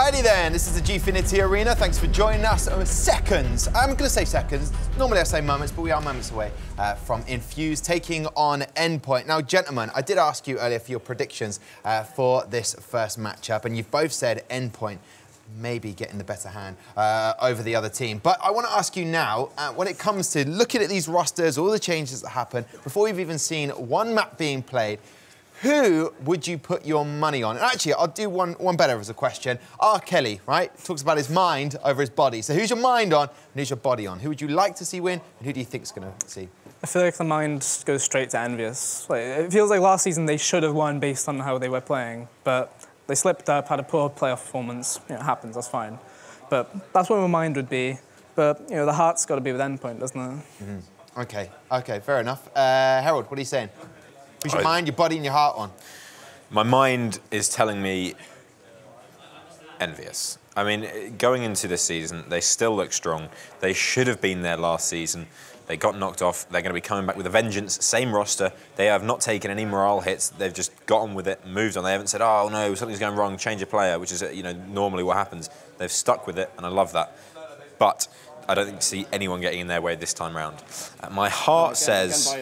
Alrighty then, this is the Gfinity Arena. Thanks for joining us. Seconds, I'm going to say seconds. Normally I say moments, but we are moments away from Infused taking on Endpoint. Now, gentlemen, I did ask you earlier for your predictions for this first matchup, and you've both said Endpoint maybe getting the better hand over the other team. But I want to ask you now, when it comes to looking at these rosters, all the changes that happen, before we've even seen one map being played, who would you put your money on? And actually, I'll do one better as a question. R. Kelly, right, talks about his mind over his body. So who's your mind on and who's your body on? Who would you like to see win and who do you think is going to see? I feel like the mind goes straight to Envious. Like, it feels like last season they should have won based on how they were playing, but they slipped up, had a poor playoff performance. You know, it happens, that's fine. But that's where my mind would be. But, you know, the heart's got to be with Endpoint, doesn't it? Mm-hmm. Okay, fair enough. Harold, what are you saying? Who's your mind, your body, and your heart on? My mind is telling me Envious. I mean, going into this season, they still look strong. They should have been there last season. They got knocked off. They're going to be coming back with a vengeance. Same roster. They have not taken any morale hits. They've just got on with it, moved on. They haven't said, oh, no, something's going wrong, change a player, which is, you know, normally what happens. They've stuck with it, and I love that. But I don't see anyone getting in their way this time round. My heart says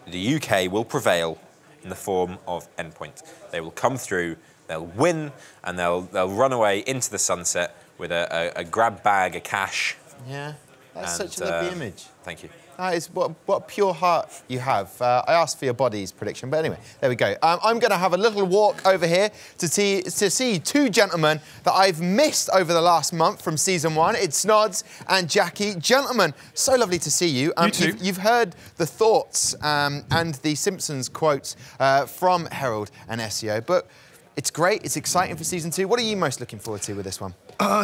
the UK will prevail in the form of Endpoint. They will come through, they'll win, and they'll run away into the sunset with a grab bag of cash. Yeah, that's such a lovely image. Thank you. That is what a pure heart you have. I asked for your body's prediction, but anyway, there we go. I'm going to have a little walk over here to see two gentlemen that I've missed over the last month from season 1. It's Snods and Jackie. Gentlemen, so lovely to see you. You too. You've heard the thoughts and the Simpsons quotes from Harold and SEO, but it's great, it's exciting for season 2. What are you most looking forward to with this one?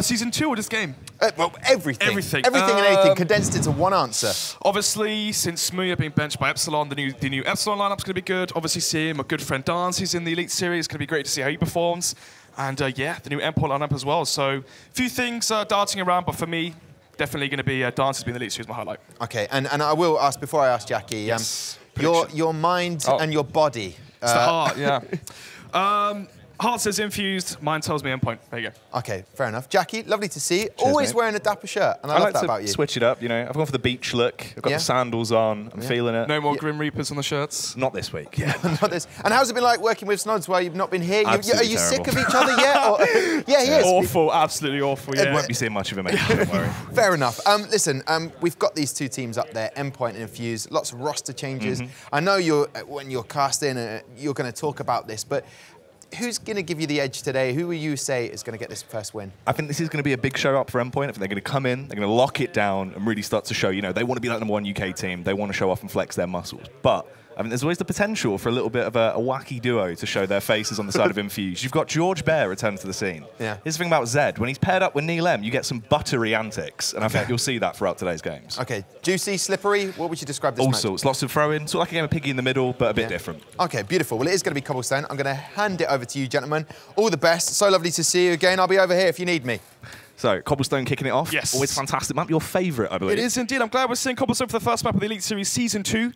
Season 2 or this game? Well, everything. Everything. Everything and anything condensed into one answer. Obviously, since Smuya being benched by Epsilon, the new Epsilon lineup's going to be good. Obviously, seeing my good friend Dance, who's in the Elite Series, it's going to be great to see how he performs. And yeah, the new Endpoint lineup as well. So, a few things darting around, but for me, definitely going to be Dance has been the Elite Series my highlight. Okay, and I will ask, before I ask Jackie, yes. your mind and your body. It's the heart, yeah. Heart says Infused, mind tells me Endpoint. There you go. Okay, fair enough. Jackie, lovely to see you. Cheers, Always mate. wearing a dapper shirt, and I love that about you. Switch it up, you know. I've gone for the beach look. I've got the sandals on. I'm feeling it. No more Grim Reapers on the shirts. Not this week. Yeah, not this. And how's it been like working with Snods while you've not been here? Are you Terrible. sick of each other yet? Or? Yeah, he is. Awful, absolutely awful. Yeah. Won't be seeing much of him, mate. Don't worry. Fair enough. Listen, we've got these two teams up there, Endpoint and Infused. Lots of roster changes. I know when you're casting, you're going to talk about this, but who's going to give you the edge today? Who will you say is going to get this first win? I think this is going to be a big show up for Endpoint. I think they're going to come in, they're going to lock it down and really start to show, you know, they want to be like #1 UK team. They want to show off and flex their muscles. But I mean, there's always the potential for a little bit of a wacky duo to show their faces on the side of Infused. You've got George Bear return to the scene. Yeah. Here's the thing about Zed. When he's paired up with Neil M, you get some buttery antics. And I think you'll see that throughout today's games. Okay. Juicy, slippery, what would you describe this All match? sorts. Lots of throw-in. Sort of like a game of piggy in the middle, but a bit different. Okay, beautiful. Well, it is going to be Cobblestone. I'm going to hand it over to you, gentlemen. All the best. So lovely to see you again. I'll be over here if you need me. So, Cobblestone kicking it off. Yes. Always fantastic map. Your favourite, I believe. It is indeed. I'm glad we're seeing Cobblestone for the first map of the Elite Series Season 2.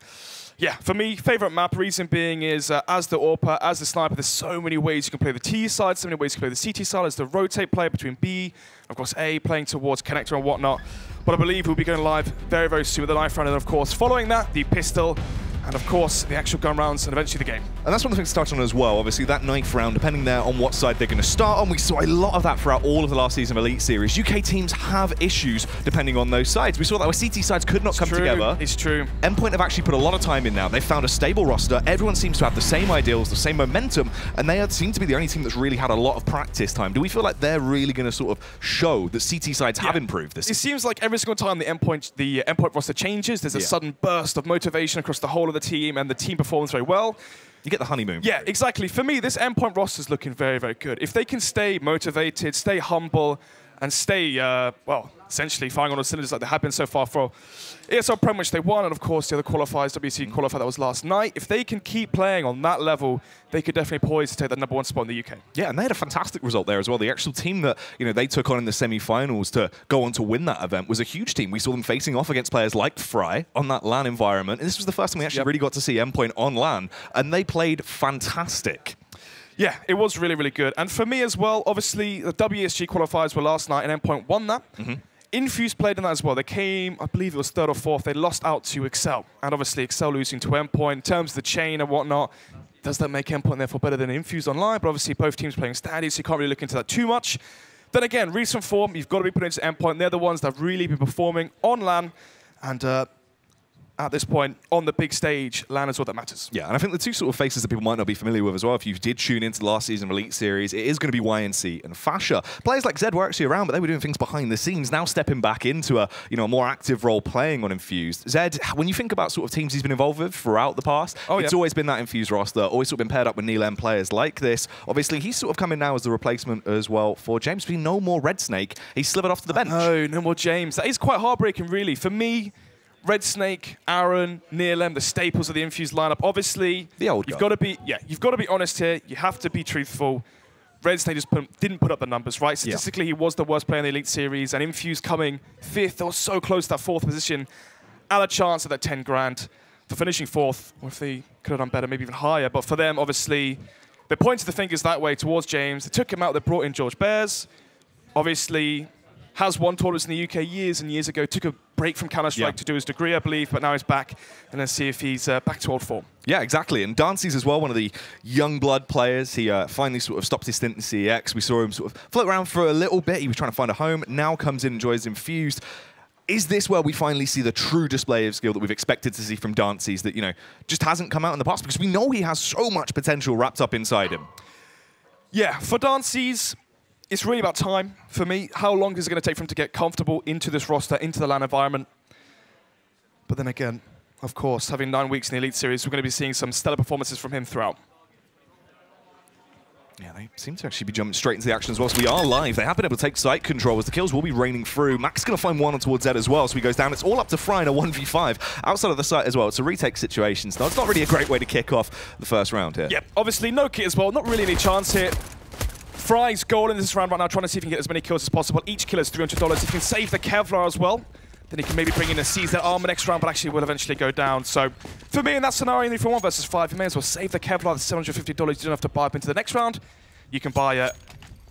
Yeah, for me, favourite map, reason being is as the AWPer, as the sniper, there's so many ways you can play the T side, so many ways you can play the CT side, as the rotate player between B, of course A, playing towards connector and whatnot. But I believe we'll be going live very, very soon with the knife round, and of course, following that, the pistol, and of course, the actual gun rounds, and eventually the game. And that's one of the things to touch on as well. Obviously, that knife round, depending there on what side they're going to start on, we saw a lot of that throughout all of the last season of Elite Series. UK teams have issues depending on those sides. We saw that where CT sides could not come together. It's true. Endpoint have actually put a lot of time in now. They've found a stable roster. Everyone seems to have the same ideals, the same momentum, and they seem to be the only team that's really had a lot of practice time. Do we feel like they're really going to sort of show that CT sides have improved this season? It seems like every single time the Endpoint roster changes, there's a sudden burst of motivation across the whole of the team, and the team performs very well. You get the honeymoon. Yeah, exactly. For me, this Endpoint roster is looking very, very good. If they can stay motivated, stay humble, and stay, well, essentially firing on all cylinders like they have been so far for ESL Prem, which they won, and of course the other qualifiers, WC qualifier that was last night. If they can keep playing on that level, they could definitely poise to take that #1 spot in the UK. Yeah, and they had a fantastic result there as well. The actual team that they took on in the semi-finals to go on to win that event was a huge team. We saw them facing off against players like Fry on that LAN environment, and this was the first time we actually really got to see Endpoint on LAN, and they played fantastic. Yeah, it was really, really good. And for me as well, obviously, the WSG qualifiers were last night, and Endpoint won that. Infused played in that as well. They came, I believe it was 3rd or 4th. They lost out to Excel. And obviously, Excel losing to Endpoint. In terms of the chain and whatnot, does that make Endpoint therefore better than Infused online? But obviously, both teams playing standards, so you can't really look into that too much. Then again, recent form, you've got to be put into Endpoint. They're the ones that have really been performing on LAN. And at this point, on the big stage, LAN is what that matters. Yeah, and I think the two sort of faces that people might not be familiar with as well, if you did tune into the last season of Elite Series, it is going to be YNC and Fasha. Players like Zed were actually around, but they were doing things behind the scenes, now stepping back into a a more active role playing on Infused. Zed, when you think about sort of teams he's been involved with throughout the past, it's always been that Infused roster, always sort of been paired up with Neil players like this. Obviously, he's sort of coming now as the replacement as well for James. Being no more Red Snake, he's slivered off to the bench. No more James. That is quite heartbreaking, really. For me, Red Snake, Aaron, Neilem, the staples of the Infused lineup. Obviously, you've got to be honest here. You have to be truthful. Red Snake just didn't put up the numbers, right? Statistically, he was the worst player in the Elite Series, and Infused coming 5th. They were so close to that 4th position. Had a chance at that 10 grand for finishing 4th, or if they could have done better, maybe even higher. But for them, obviously, they pointed the fingers that way towards James. They took him out. They brought in George Bears. Obviously, has won tournaments in the UK years and years ago. Took a break from Counter-Strike to do his degree, I believe, but now he's back. And let's see if he's back to old form. Yeah, exactly. And Dancy's as well, one of the young blood players. He finally sort of stopped his stint in CEX. We saw him sort of float around for a little bit. He was trying to find a home. Now comes in and joins Infused. Is this where we finally see the true display of skill that we've expected to see from Dancy's that, just hasn't come out in the past? Because we know he has so much potential wrapped up inside him. Yeah, for Dancy's, it's really about time for me. How long is it going to take for him to get comfortable into this roster, into the LAN environment? But then again, of course, having 9 weeks in the Elite Series, we're going to be seeing some stellar performances from him throughout. Yeah, they seem to actually be jumping straight into the action as well. So we are live. They have been able to take site control as the kills will be raining through. Max is going to find one towards Zed as well, so he goes down. It's all up to Fry in a 1v5 outside of the site as well. It's a retake situation. So it's not really a great way to kick off the first round here. Yep, obviously no kit as well. Not really any chance here. Fry's goal in this round right now, trying to see if he can get as many kills as possible. Each kill is $300. If he can save the Kevlar as well, then he can maybe bring in a CZ armor next round, but actually will eventually go down. So for me in that scenario, for 1 versus 5, you may as well save the Kevlar, the $750. You don't have to buy up into the next round. You can buy a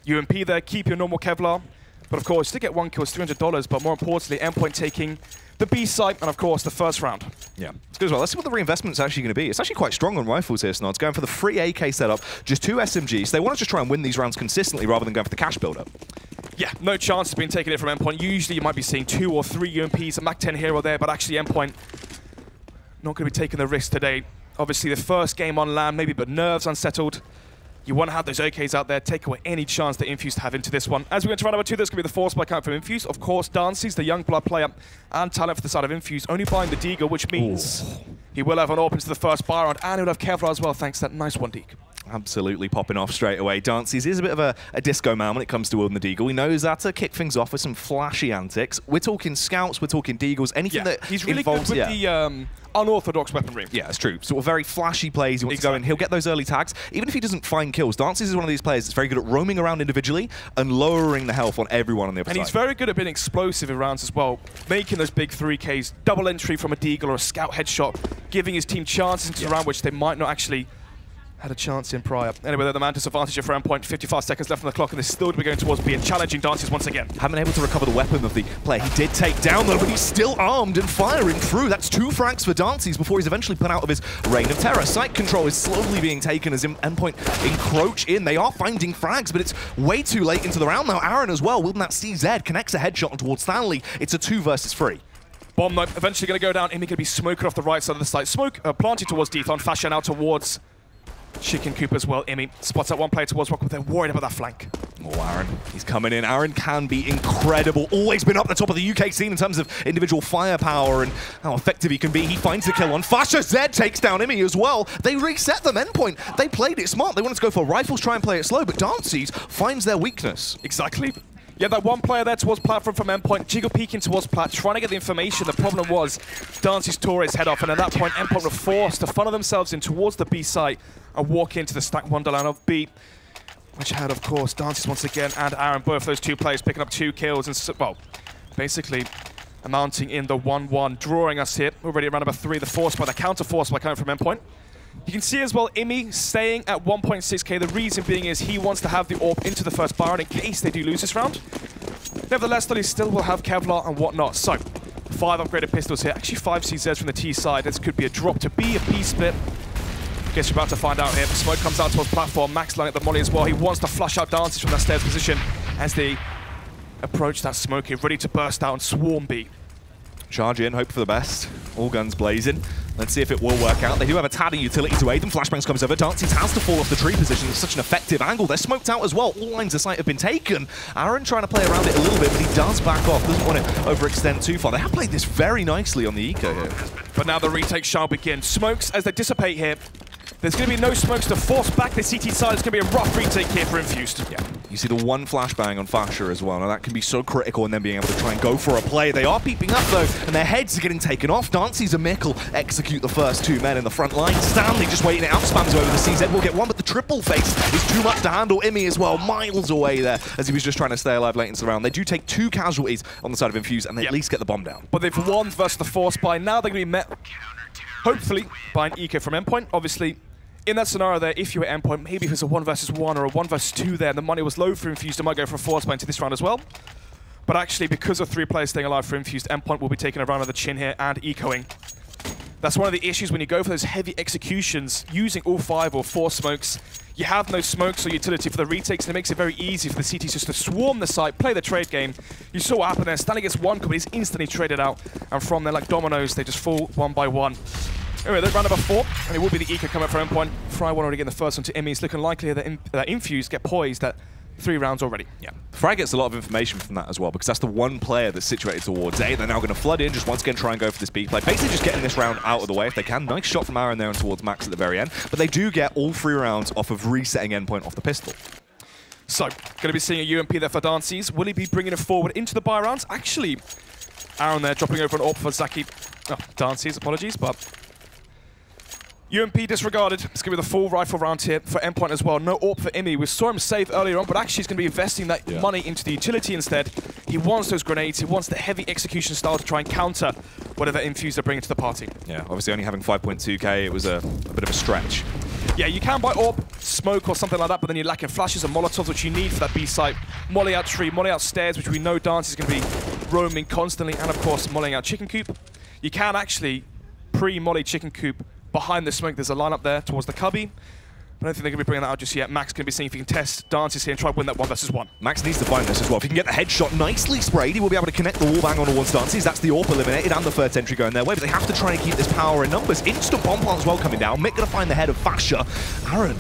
UMP there, keep your normal Kevlar. But of course, to get 1 kill is $300, but more importantly, Endpoint taking the B site, and of course, the first round. Yeah, it's good as well. Let's see what the reinvestment's actually going to be. It's actually quite strong on rifles here, Snods. Going for the free AK setup, just 2 SMGs. They want to just try and win these rounds consistently rather than going for the cash build-up. Yeah, no chance of being taken it from Endpoint. Usually you might be seeing 2 or 3 UMPs, a Mac 10 hero there, but actually Endpoint not going to be taking the risk today. Obviously, the first game on LAN, maybe, but nerves unsettled. You want to have those AKs out there, take away any chance that Infused have into this one. As we go into round number 2, there's going to be the force by count from Infused. Of course, Dancy's the young blood player and talent for the side of Infused, only buying the Deagle, which means he will have an open to the first buy round, and he'll have Kevlar as well, thanks to that nice 1 Deagle. Absolutely popping off straight away. Dancy's is a bit of a disco man when it comes to wielding the Deagle. He knows that to kick things off with some flashy antics. We're talking scouts, we're talking Deagles, anything that he's really involves, good with the unorthodox weaponry. Yeah, it's true. Sort of very flashy plays. He wants to go in. He'll get those early tags. Even if he doesn't find kills, Dancy's is one of these players that's very good at roaming around individually and lowering the health on everyone on the other side. And he's very good at being explosive in rounds as well, making those big 3Ks, double entry from a Deagle or a scout headshot, giving his team chances into the round which they might not actually had a chance in prior. Anyway, the Mantis advantage for Endpoint. 55 seconds left on the clock, and they're still to be going towards B and challenging Dancy's once again. Haven't been able to recover the weapon of the player he did take down, though, but he's still armed and firing through. That's 2 frags for Dancy's before he's eventually put out of his reign of terror. Site control is slowly being taken as Endpoint encroach in. They are finding frags, but it's way too late into the round now. Aaron as well, wielding that CZ, connects a headshot towards Stanley. It's a 2 versus 3. Bomb, though, eventually going to go down. Imi going to be smoking off the right side of the site. Smoke planted towards Deathon, Fashion out towards Chicken Coop as well. Imi spots that 1 player towards Rock, but they're worried about that flank. Oh, Aaron, he's coming in. Aaron can be incredible. Always been up the top of the UK scene in terms of individual firepower and how effective he can be. He finds the kill on Fasha. Zed takes down Imi as well. They reset them. Endpoint, they played it smart. They wanted to go for rifles, try and play it slow, but Dancy's finds their weakness. Exactly. Yeah, that 1 player there towards platform from Endpoint. Jiggle peeking towards plat, trying to get the information. The problem was Dancy's tore his head off, and at that point, Endpoint were forced to funnel themselves in towards the B site and walk into the stack wonderland of B, which had, of course, Dancy's once again and Aaron, both those 2 players picking up 2 kills and, well, basically amounting in the 1-1, drawing us here. Already at round number 3, the force by the counter force by coming from Endpoint. You can see as well, Imi staying at 1.6k. The reason being is he wants to have the AWP into the first Byron in case they do lose this round. Nevertheless, though, he still will have Kevlar and whatnot. So, 5 upgraded pistols here. Actually, 5 CZs from the T side. This could be a drop to B, a B split. Guess you're about to find out here. Smoke comes out towards platform. Max lining up the molly as well. He wants to flush out Dances from that stairs position as they approach that smoke here, ready to burst out and swarm B. Charge in, hope for the best. All guns blazing. Let's see if it will work out. They do have a tadding utility to aid them. Flashbangs comes over. Dances has to fall off the tree position. It's such an effective angle. They're smoked out as well. All lines of sight have been taken. Aaron trying to play around it a little bit, but he does back off. Doesn't want to overextend too far. They have played this very nicely on the eco here. But now the retake shall begin. Smokes as they dissipate here. There's going to be no smokes to force back the CT side. It's going to be a rough retake here for Infused. Yeah. You see the one flashbang on Fasher as well. Now that can be so critical in them being able to try and go for a play. They are peeping up though, and their heads are getting taken off. Dances and Mickle execute the first 2 men in the front line. Stanley just waiting it out, spams over the CZ. Will get one, but the triple face is too much to handle. Imi as well, miles away there, as he was just trying to stay alive late into the round. They do take 2 casualties on the side of Infused, and they at least get the bomb down. But they've won versus the Force by now. They're going to be met, hopefully, by an eco from Endpoint. Obviously, in that scenario there, if you were Endpoint, maybe if it's a 1 versus 1 or a 1 versus 2 there, and the money was low for Infused, they might go for a Force by into this round as well. But actually, because of 3 players staying alive for Infused, Endpoint will be taking a round on the chin here and ecoing. That's one of the issues when you go for those heavy executions, using all 5 or 4 smokes. You have no smokes or utility for the retakes, and it makes it very easy for the CTs just to swarm the site, play the trade game. You saw what happened there. Stanley gets 1, but he's instantly traded out, and from there, like dominoes, they just fall 1 by 1. Anyway, round number 4, and it will be the eco coming up for Endpoint. Fry one already getting the first one to Imi. It's looking likely that Infused get poised at 3 rounds already. Yeah. Fry gets a lot of information from that as well, because that's the one player that's situated towards A. They're now going to flood in, just once again try and go for this B play. Basically just getting this round out of the way if they can. Nice shot from Aaron there and towards Max at the very end. But they do get all 3 rounds off of resetting Endpoint off the pistol. So, going to be seeing a UMP there for Dances. Will he be bringing it forward into the buy rounds? Actually, Aaron there dropping over an AWP for Zaki. Oh, Dances, apologies, but UMP disregarded. It's going to be the full rifle round here for Endpoint as well. No AWP for Imi. We saw him save earlier on, but actually he's going to be investing that money into the utility instead. He wants those grenades. He wants the heavy execution style to try and counter whatever Infused are bringing to the party. Yeah, obviously only having 5.2k, it was a bit of a stretch. Yeah, you can buy AWP, smoke or something like that, but then you're lacking flashes and molotovs, which you need for that B site. Molly out tree, molly out stairs, which we know Dance is going to be roaming constantly, and of course mollying out chicken coop. You can actually pre-molly chicken coop behind the smoke. There's a lineup there towards the cubby. I don't think they're going to be bringing that out just yet. Max going to be seeing if he can test Dances here and try to win that 1 versus 1. Max needs to find this as well. If he can get the headshot nicely sprayed, he will be able to connect the wall bang on towards Dances. That's the AWP eliminated and the third entry going their way, but they have to try and keep this power in numbers. Instant bomb plant as well coming down. Mick going to find the head of Fasher. Aaron,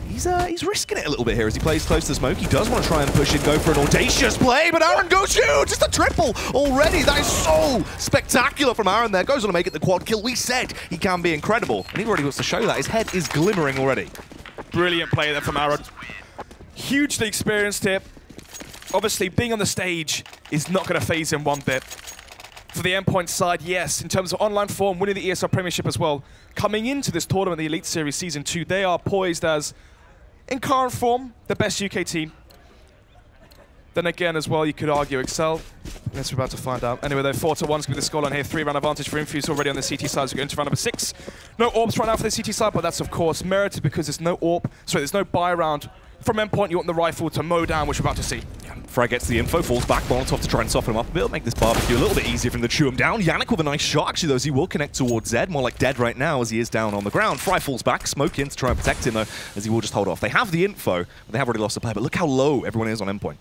he's risking it a little bit here as he plays close to the smoke. He does want to try and push it, go for an audacious play, but Aaron goes huge! Just a triple already! That is so spectacular from Aaron there. Goes on to make it the quad kill. We said he can be incredible, and he already wants to show that. His head is glimmering already. Brilliant play there from Aaron. Hugely experienced here. Obviously, being on the stage is not going to phase him one bit. For the Endpoint side, yes, in terms of online form, winning the ESL Premiership as well. Coming into this tournament, the Elite Series Season 2, they are poised as, in current form, the best UK team. Then again, as well, you could argue Excel. Yes, we're about to find out. Anyway, though, 4-1 is going to be the scoreline here. 3-round advantage for Infused already on the CT side as we go into round number 6. No AWPs right now for the CT side, but that's, of course, merited because there's no AWP. Sorry, there's no buy round. From Endpoint, you want the rifle to mow down, which we're about to see. Yeah. Frag gets the info, falls back, Molotov to try and soften him up a bit, make this barbecue a little bit easier for him to chew him down. Yannick with a nice shot, actually, though, as he will connect towards Zed, more like dead right now as he is down on the ground. Fry falls back, Smoke in to try and protect him, though, as he will just hold off. They have the info, but they have already lost the play, but look how low everyone is on Endpoint.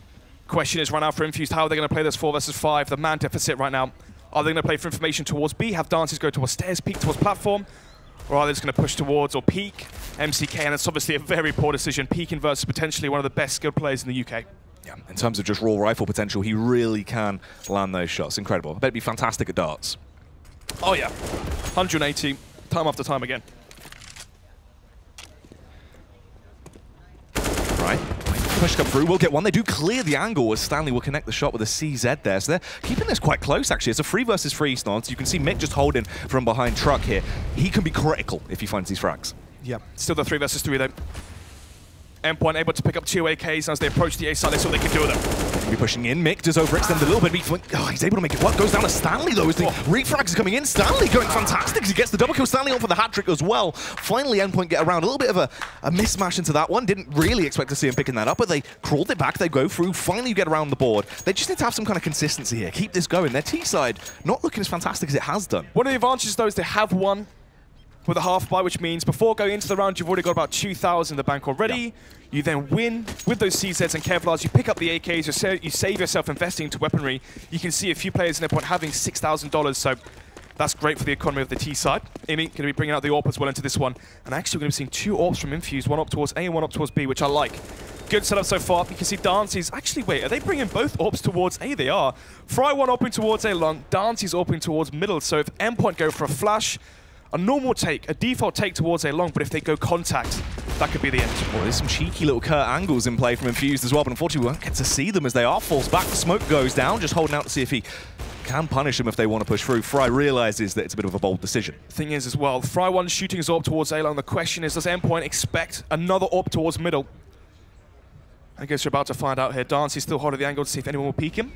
Question is right now for Infused, how are they going to play this 4 versus 5? The man deficit right now. Are they going to play for information towards B, have Dances go towards stairs, peek towards platform? Or are they just going to push towards or peek MCK? And it's obviously a very poor decision. Peeking versus potentially one of the best skilled players in the UK. Yeah, in terms of just raw rifle potential, he really can land those shots. Incredible. I bet he'd be fantastic at darts. Oh yeah, 180, time after time again. Right. Push come through, we'll get one. They do clear the angle as Stanley will connect the shot with a CZ there. So they're keeping this quite close, actually. It's a 3 versus 3 stance. You can see Mick just holding from behind Truck here. He can be critical if he finds these frags. Yeah, still the 3 versus 3 though. Endpoint able to pick up 2 AKs as they approach the A side. They saw what they can do with them. Be pushing in. Mick does overextend a little bit. He's able to make it work. Goes down to Stanley, though, as the refrags are coming in. Stanley going fantastic as he gets the double kill. Stanley on for the hat trick as well. Finally, Endpoint get around. A little bit of a mismatch into that one. Didn't really expect to see him picking that up, but they crawled it back. They go through. Finally, you get around the board. They just need to have some kind of consistency here. Keep this going. Their T side not looking as fantastic as it has done. One of the advantages, though, is they have won with a half buy, which means before going into the round, you've already got about 2,000 in the bank already. Yeah. You then win with those CZs and Kevlars. You pick up the AKs, you save yourself investing into weaponry. You can see a few players in Endpoint having $6,000, so that's great for the economy of the T side. Imi going to be bringing out the AWP as well into this one. And actually, we're going to be seeing 2 AWPs from Infused, one up towards A and one up towards B, which I like. Good setup so far. You can see Dancy's actually, wait, are they bringing both AWPs towards A? They are. Fry one AWPing towards A long, Dancy's AWPing towards middle. So if Endpoint go for a flash, a normal take, a default take towards A long, but if they go contact, that could be the end. Well, there's some cheeky little Kurt angles in play from Infused as well, but unfortunately we won't get to see them as they are falls back. The smoke goes down, just holding out to see if he can punish them if they want to push through. Fry realizes that it's a bit of a bold decision. Thing is as well, Fry one shooting his AWP towards A long. The question is, does Endpoint expect another AWP towards middle? I guess you're about to find out here. Dancy's still holding the angle to see if anyone will peek him.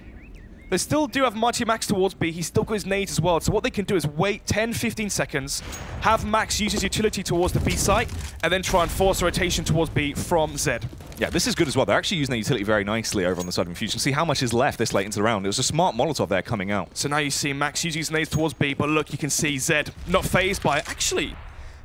They still do have Mighty Max towards B. He's still got his nades as well. So what they can do is wait 10-15 seconds, have Max use his utility towards the B site, and then try and force a rotation towards B from Z. Yeah, this is good as well. They're actually using their utility very nicely over on the side of Infused. You can see how much is left this late into the round. It was a smart Molotov there coming out. So now you see Max using his nades towards B, but look, you can see Z not phased by it. Actually,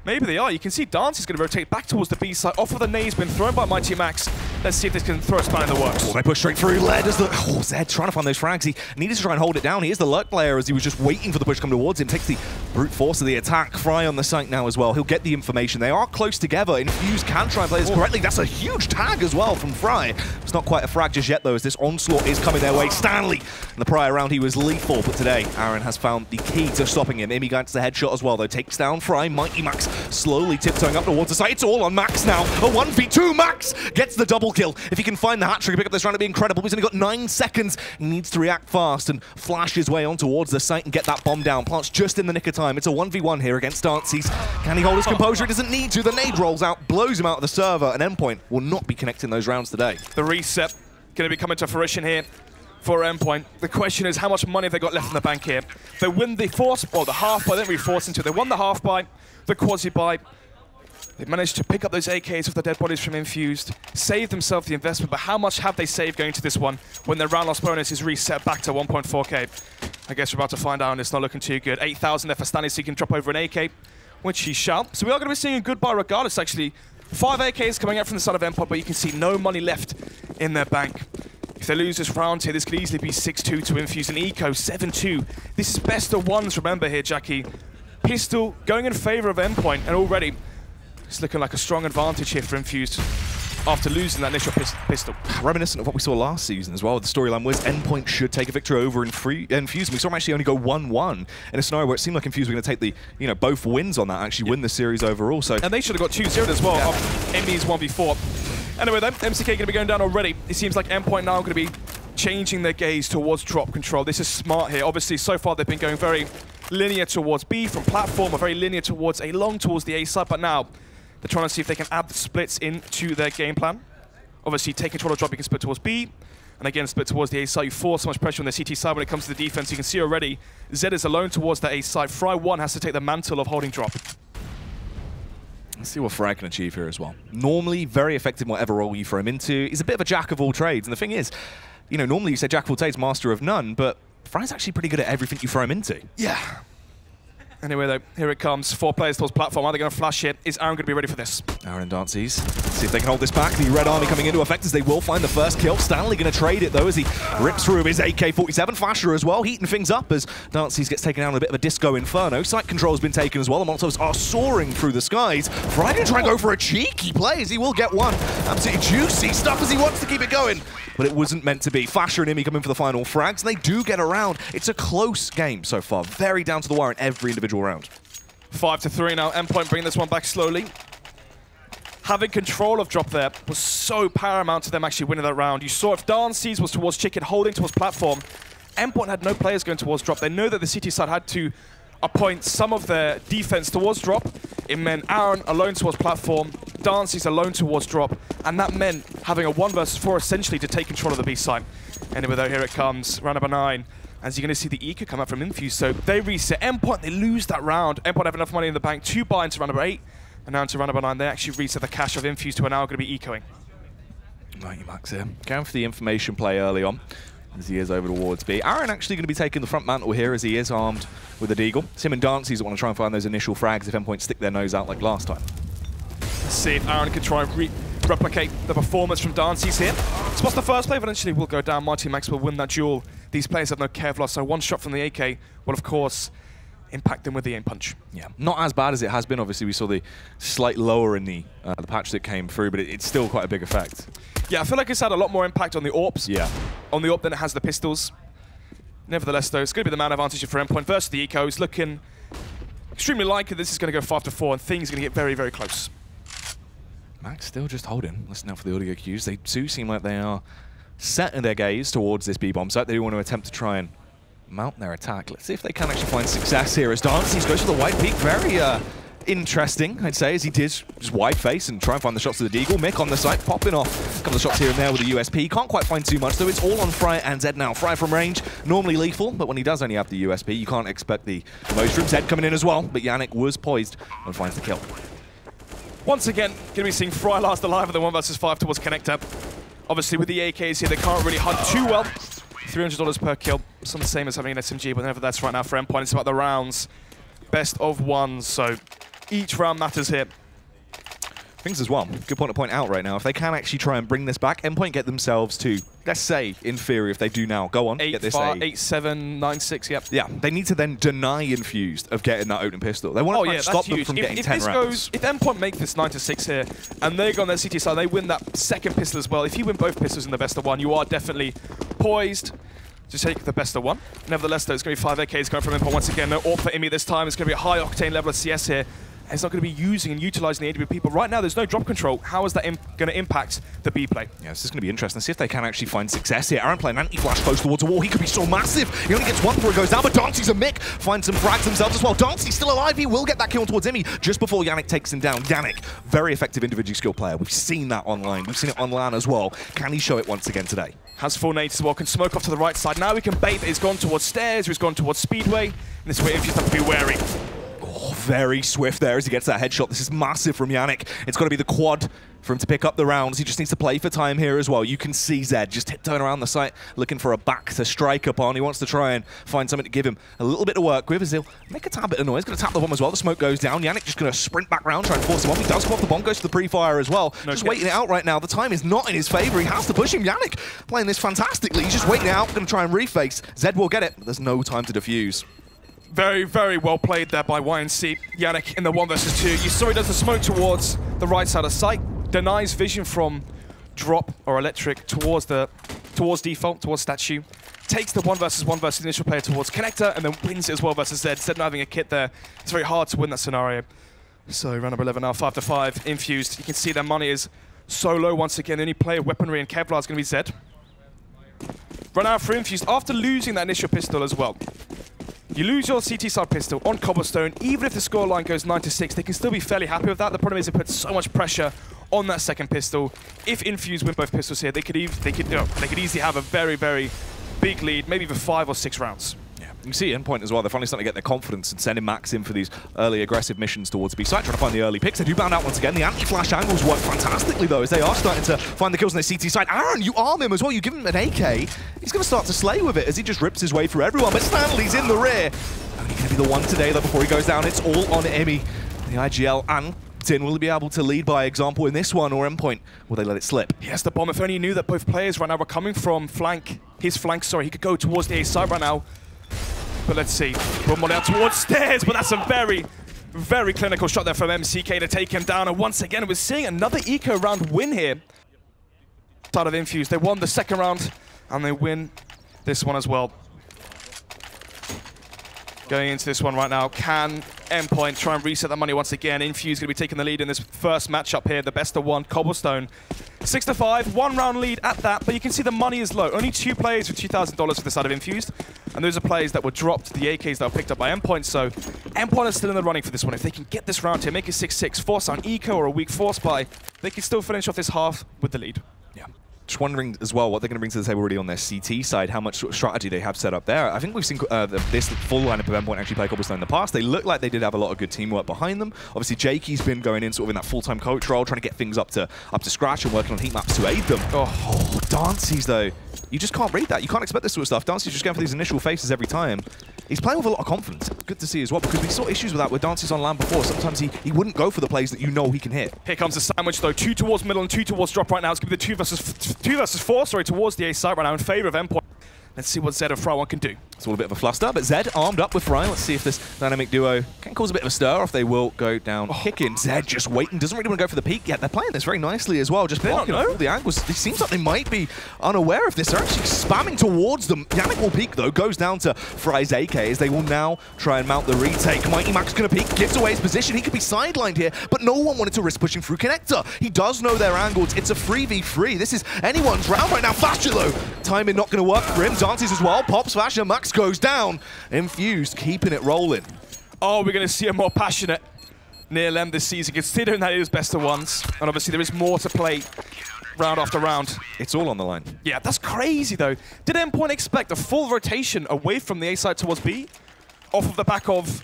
maybe they are. You can see Dance is going to rotate back towards the B side, off of the nades been thrown by Mighty Max. Let's see if this can throw a span in the works. Oh, they push straight through. Led as the... Oh, Zed trying to find those frags. He needed to try and hold it down. He is the lurk player as he was just waiting for the push to come towards him. Takes the brute force of the attack. Fry on the site now as well. He'll get the information. They are close together. Infused can try and play this correctly. That's a huge tag as well from Fry. It's not quite a frag just yet, though, as this onslaught is coming their way. Stanley! In the prior round, he was lethal, but today, Aaron has found the key to stopping him. Imi gets the headshot as well, though. Takes down Fry. Mighty Max slowly tiptoeing up towards the site. It's all on Max now. A 1v2. Max gets the double kill. If he can find the hat trick and pick up this round, it'd be incredible. He's only got 9 seconds. He needs to react fast and flash his way on towards the site and get that bomb down. Plants just in the nick of time. It's a 1v1 here against Dancy's. Can he hold his composure? He doesn't need to. The nade rolls out, blows him out of the server, and Endpoint will not be connecting those rounds today. The reset going to be coming to fruition here for Endpoint. The question is, how much money have they got left in the bank here? They win the force, or the half buy, then reforce into it. They won the half buy, the quasi buy. They managed to pick up those AKs with the dead bodies from Infused, save themselves the investment, but how much have they saved going to this one when their round loss bonus is reset back to 1.4k? I guess we're about to find out, and it's not looking too good. 8,000 there for Stanley, so he can drop over an AK, which he shall. So we are going to be seeing a good buy regardless, actually. 5 AKs coming out from the side of Endpoint, but you can see no money left in their bank. If they lose this round here, this could easily be 6-2 to Infuse and Eco, 7-2. This is best of ones, remember here, Jackie. Pistol going in favor of Endpoint, and already it's looking like a strong advantage here for Infused after losing that initial pistol. Reminiscent of what we saw last season as well. The storyline was Endpoint should take a victory over Infused. We saw them actually only go 1-1 in a scenario where it seemed like Infused were going to take the, both wins on that, actually win the series overall. So and they should have got 2-0 as well off Emmy's 1v4. Anyway then, MCK going to be going down already. It seems like Endpoint now going to be changing their gaze towards drop control. This is smart here. Obviously, so far they've been going very linear towards B from platform, or very linear towards A long towards the A side, but now they're trying to see if they can add the splits into their game plan. Obviously, take control of drop, you can split towards B, and again, split towards the A side. You force so much pressure on the CT side when it comes to the defense. You can see already, Zed is alone towards the A side. Fry 1 has to take the mantle of holding drop. Let's see what Fry can achieve here as well. Normally, very effective in whatever role you throw him into. He's a bit of a jack of all trades, and the thing is, normally you say jack of all trades, master of none, but Fry's actually pretty good at everything you throw him into. Yeah. Anyway, though, here it comes. 4 players towards platform. Are they going to flash it? Is Aaron going to be ready for this? Aaron and Dancy's. See if they can hold this back. The Red Army coming into effect as they will find the first kill. Stanley going to trade it, though, as he rips through his AK-47. Flasher as well, heating things up as Dancy's gets taken down in a bit of a disco inferno. Site control has been taken as well. The Molotovs are soaring through the skies. Fry going to try and go for a cheeky play as he will get one. Absolutely juicy stuff as he wants to keep it going. But it wasn't meant to be. Flasher and Imi come in for the final frags, and they do get around. It's a close game so far. Very down to the wire in every individual round. 5-3 now. Endpoint bringing this one back slowly. Having control of drop there was so paramount to them actually winning that round. You saw if Dancy's was towards chicken, holding towards platform, Endpoint had no players going towards drop. They know that the city side had to appoint some of their defense towards drop. it meant Aaron alone towards platform, Dancy's alone towards drop, and that meant having a 1 versus 4 essentially to take control of the B site. Anyway, though, here it comes, round number 9. As you're going to see the eco come out from Infused, so they reset. Endpoint, they lose that round. Endpoint have enough money in the bank to buy into round number 8, and now into round number 9, they actually reset the cash of Infused, who are now going to be ecoing. Right, Max here. Going for the information play early on, as he is over towards B. Aaron actually going to be taking the front mantle here, as he is armed with a deagle. It's him and Dancy's that want to try and find those initial frags if Endpoint stick their nose out like last time. Let's see if Aaron can try and replicate the performance from Dancy's here. Spots the first play, eventually will go down. Mighty Max will win that duel. These players have no Kevlar, so one shot from the AK will, of course, impact them with the aim punch. Yeah, not as bad as it has been. Obviously, we saw the slight lower in the patch that came through, but it's still quite a big effect. Yeah, I feel like it's had a lot more impact on the AWPs. Yeah. On the AWP than it has the pistols. Nevertheless, though, it's going to be the man advantage for Endpoint versus the Eco. It's looking extremely likely this is going to go 5-4, and things are going to get very, very close. Max still just holding. Listen out for the audio cues. They do seem like they are setting their gaze towards this B-bomb site. They do want to attempt to try and mount their attack. Let's see if they can actually find success here as Dancy goes for the white peak. Very interesting, I'd say, as he did just wide face and try and find the shots of the Deagle. Mick on the site, popping off a couple of shots here and there with the USP. Can't quite find too much, though. It's all on Fry and Zed now. Fry from range, normally lethal, but when he does only have the USP, you can't expect the most from Zed coming in as well. But Yannick was poised and finds the kill. Once again, going to be seeing Fry last alive at the 1 versus 5 towards Connector. Obviously, with the AKs here, they can't really hunt too well. $300 per kill, some the same as having an SMG, but nevertheless, right now for Endpoint, it's about the rounds. Best of 1, so each round matters here. Things as well. Good point to point out right now. If they can actually try and bring this back, Endpoint get themselves to, let's say, in theory, if they do now, go on, get this 8, 7, 9, 6, yep. Yeah, they need to then deny Infused of getting that open pistol. They want to stop them from getting 10 rounds. If Endpoint make this 9-6 here, and they go on their CT side, they win that second pistol as well. If you win both pistols in the best of 1, you are definitely poised to take the best of 1. Nevertheless, though, it's going to be 5 AKs going from Endpoint once again. No AWP for Imi this time. It's going to be a high octane level of CS here. He's not going to be using and utilizing the AW people. Right now, there's no drop control. How is that going to impact the B play? Yeah, this is going to be interesting. See if they can actually find success here. Aaron playing anti-flash close towards the wall. He could be so massive. He only gets 1 before he goes down, but Dancy's a Mick. Finds some frags themselves as well. Dancy's still alive. He will get that kill towards Imi just before Yannick takes him down. Yannick, very effective individual skill player. We've seen that online. We've seen it on LAN as well. Can he show it once again today? Has full nades as well. Can smoke off to the right side. Now he can bait that he's gone towards stairs, or he's gone towards Speedway. And this is where Infused have to be wary. Oh, very swift there as he gets that headshot. This is massive from Yannick. It's got to be the quad for him to pick up the rounds. He just needs to play for time here as well. You can see Zed just tiptoeing around the site, looking for a back to strike upon. He wants to try and find something to give him a little bit of work with, as he'll make a tad bit of noise. Going to tap the bomb as well. The smoke goes down. Yannick just going to sprint back round, try and force him off. He does come off the bomb, goes to the pre-fire as well. Just waiting it out right now. The time is not in his favor. He has to push him. Yannick playing this fantastically. He's just waiting it out, going to try and reface. Zed will get it, but there's no time to defuse. Very, very well played there by YNC. Yannick in the 1 versus 2. You saw he does the smoke towards the right side of sight. Denies vision from drop or electric towards default, towards statue. Takes the 1 versus 1 versus initial player towards Connector, and then wins it as well versus Zed. Zed not having a kit there. It's very hard to win that scenario. So round number 11 now, 5-5, Infused. You can see their money is so low once again. The only player weaponry and Kevlar is going to be Zed. Run out for Infused after losing that initial pistol as well. You lose your CT side pistol on Cobblestone. Even if the scoreline goes 9-6, they can still be fairly happy with that. The problem is it puts so much pressure on that second pistol. If Infused win both pistols here, they could easily have a very, very big lead, maybe even 5 or 6 rounds. Yeah, you can see Endpoint as well. They're finally starting to get their confidence and sending Max in for these early aggressive missions towards B site, trying to find the early picks. They do bound out once again. The anti-flash angles work fantastically though, as they are starting to find the kills on their CT side. Aaron, you arm him as well. You give him an AK. He's going to start to slay with it as he just rips his way through everyone. But Stanley's in the rear. Only going to be the one today though before he goes down. It's all on Emmy. The IGL and Tin will be able to lead by example in this one, or Endpoint will they let it slip? Yes, the bomb. If only he knew that both players right now were coming from his flank, sorry, he could go towards the A side right now. But let's see. One more down towards stairs, but that's a very, very clinical shot there from MCK to take him down. And once again, we're seeing another eco round win here. Side of Infused. They won the second round, and they win this one as well. Going into this one right now, can Endpoint try and reset that money once again? Infused going to be taking the lead in this first matchup here, the best of one, Cobblestone. 6-5, 1 round lead at that, but you can see the money is low. Only 2 players with $2,000 for the side of Infused, and those are players that were dropped, the AKs that were picked up by Endpoint, so Endpoint is still in the running for this one. If they can get this round here, make it 6-6, force out an eco or a weak force buy, they can still finish off this half with the lead. Yeah. Just wondering as well what they're going to bring to the table really on their CT side, how much sort of strategy they have set up there. I think we've seen this full lineup of Endpoint actually play Cobblestone in the past. They look like they did have a lot of good teamwork behind them. Obviously, Jakey's been going in sort of in that full-time coach role, trying to get things up to scratch and working on heat maps to aid them. Oh, Dancy's though. You just can't read that. You can't expect this sort of stuff. Dancy's just going for these initial faces every time. He's playing with a lot of confidence. Good to see as well, because we saw issues with that with Dancy's on land before. Sometimes he wouldn't go for the plays that you know he can hit. Here comes the sandwich though. 2 towards middle and 2 towards drop right now. It's going to be the 2 versus 4, sorry, towards the A site right now in favor of Endpoint. Let's see what Zed and Fry1 can do. It's all a bit of a fluster, but Zed armed up with Fry. Let's see if this dynamic duo can cause a bit of a stir, or if they will go down kicking. Zed just waiting, doesn't really want to go for the peek yet. They're playing this very nicely as well, just blocking all the angles. It seems like they might be unaware of this. They're actually spamming towards them. Yannick will peek though, goes down to Fry's AK as they will now try and mount the retake. Mighty Max going to peek, gives away his position. He could be sidelined here, but no one wanted to risk pushing through Connector. He does know their angles. It's a 3v3. This is anyone's round right now. Fasher though, timing not going to work for him. Dances as well. Pops Fasher, Max goes down. Infused, keeping it rolling. Oh, we're going to see a more passionate near Lem this season, considering that it is best of ones. And obviously there is more to play round after round. It's all on the line. Yeah, that's crazy though. Did Endpoint expect a full rotation away from the A side towards B? Off of the back of,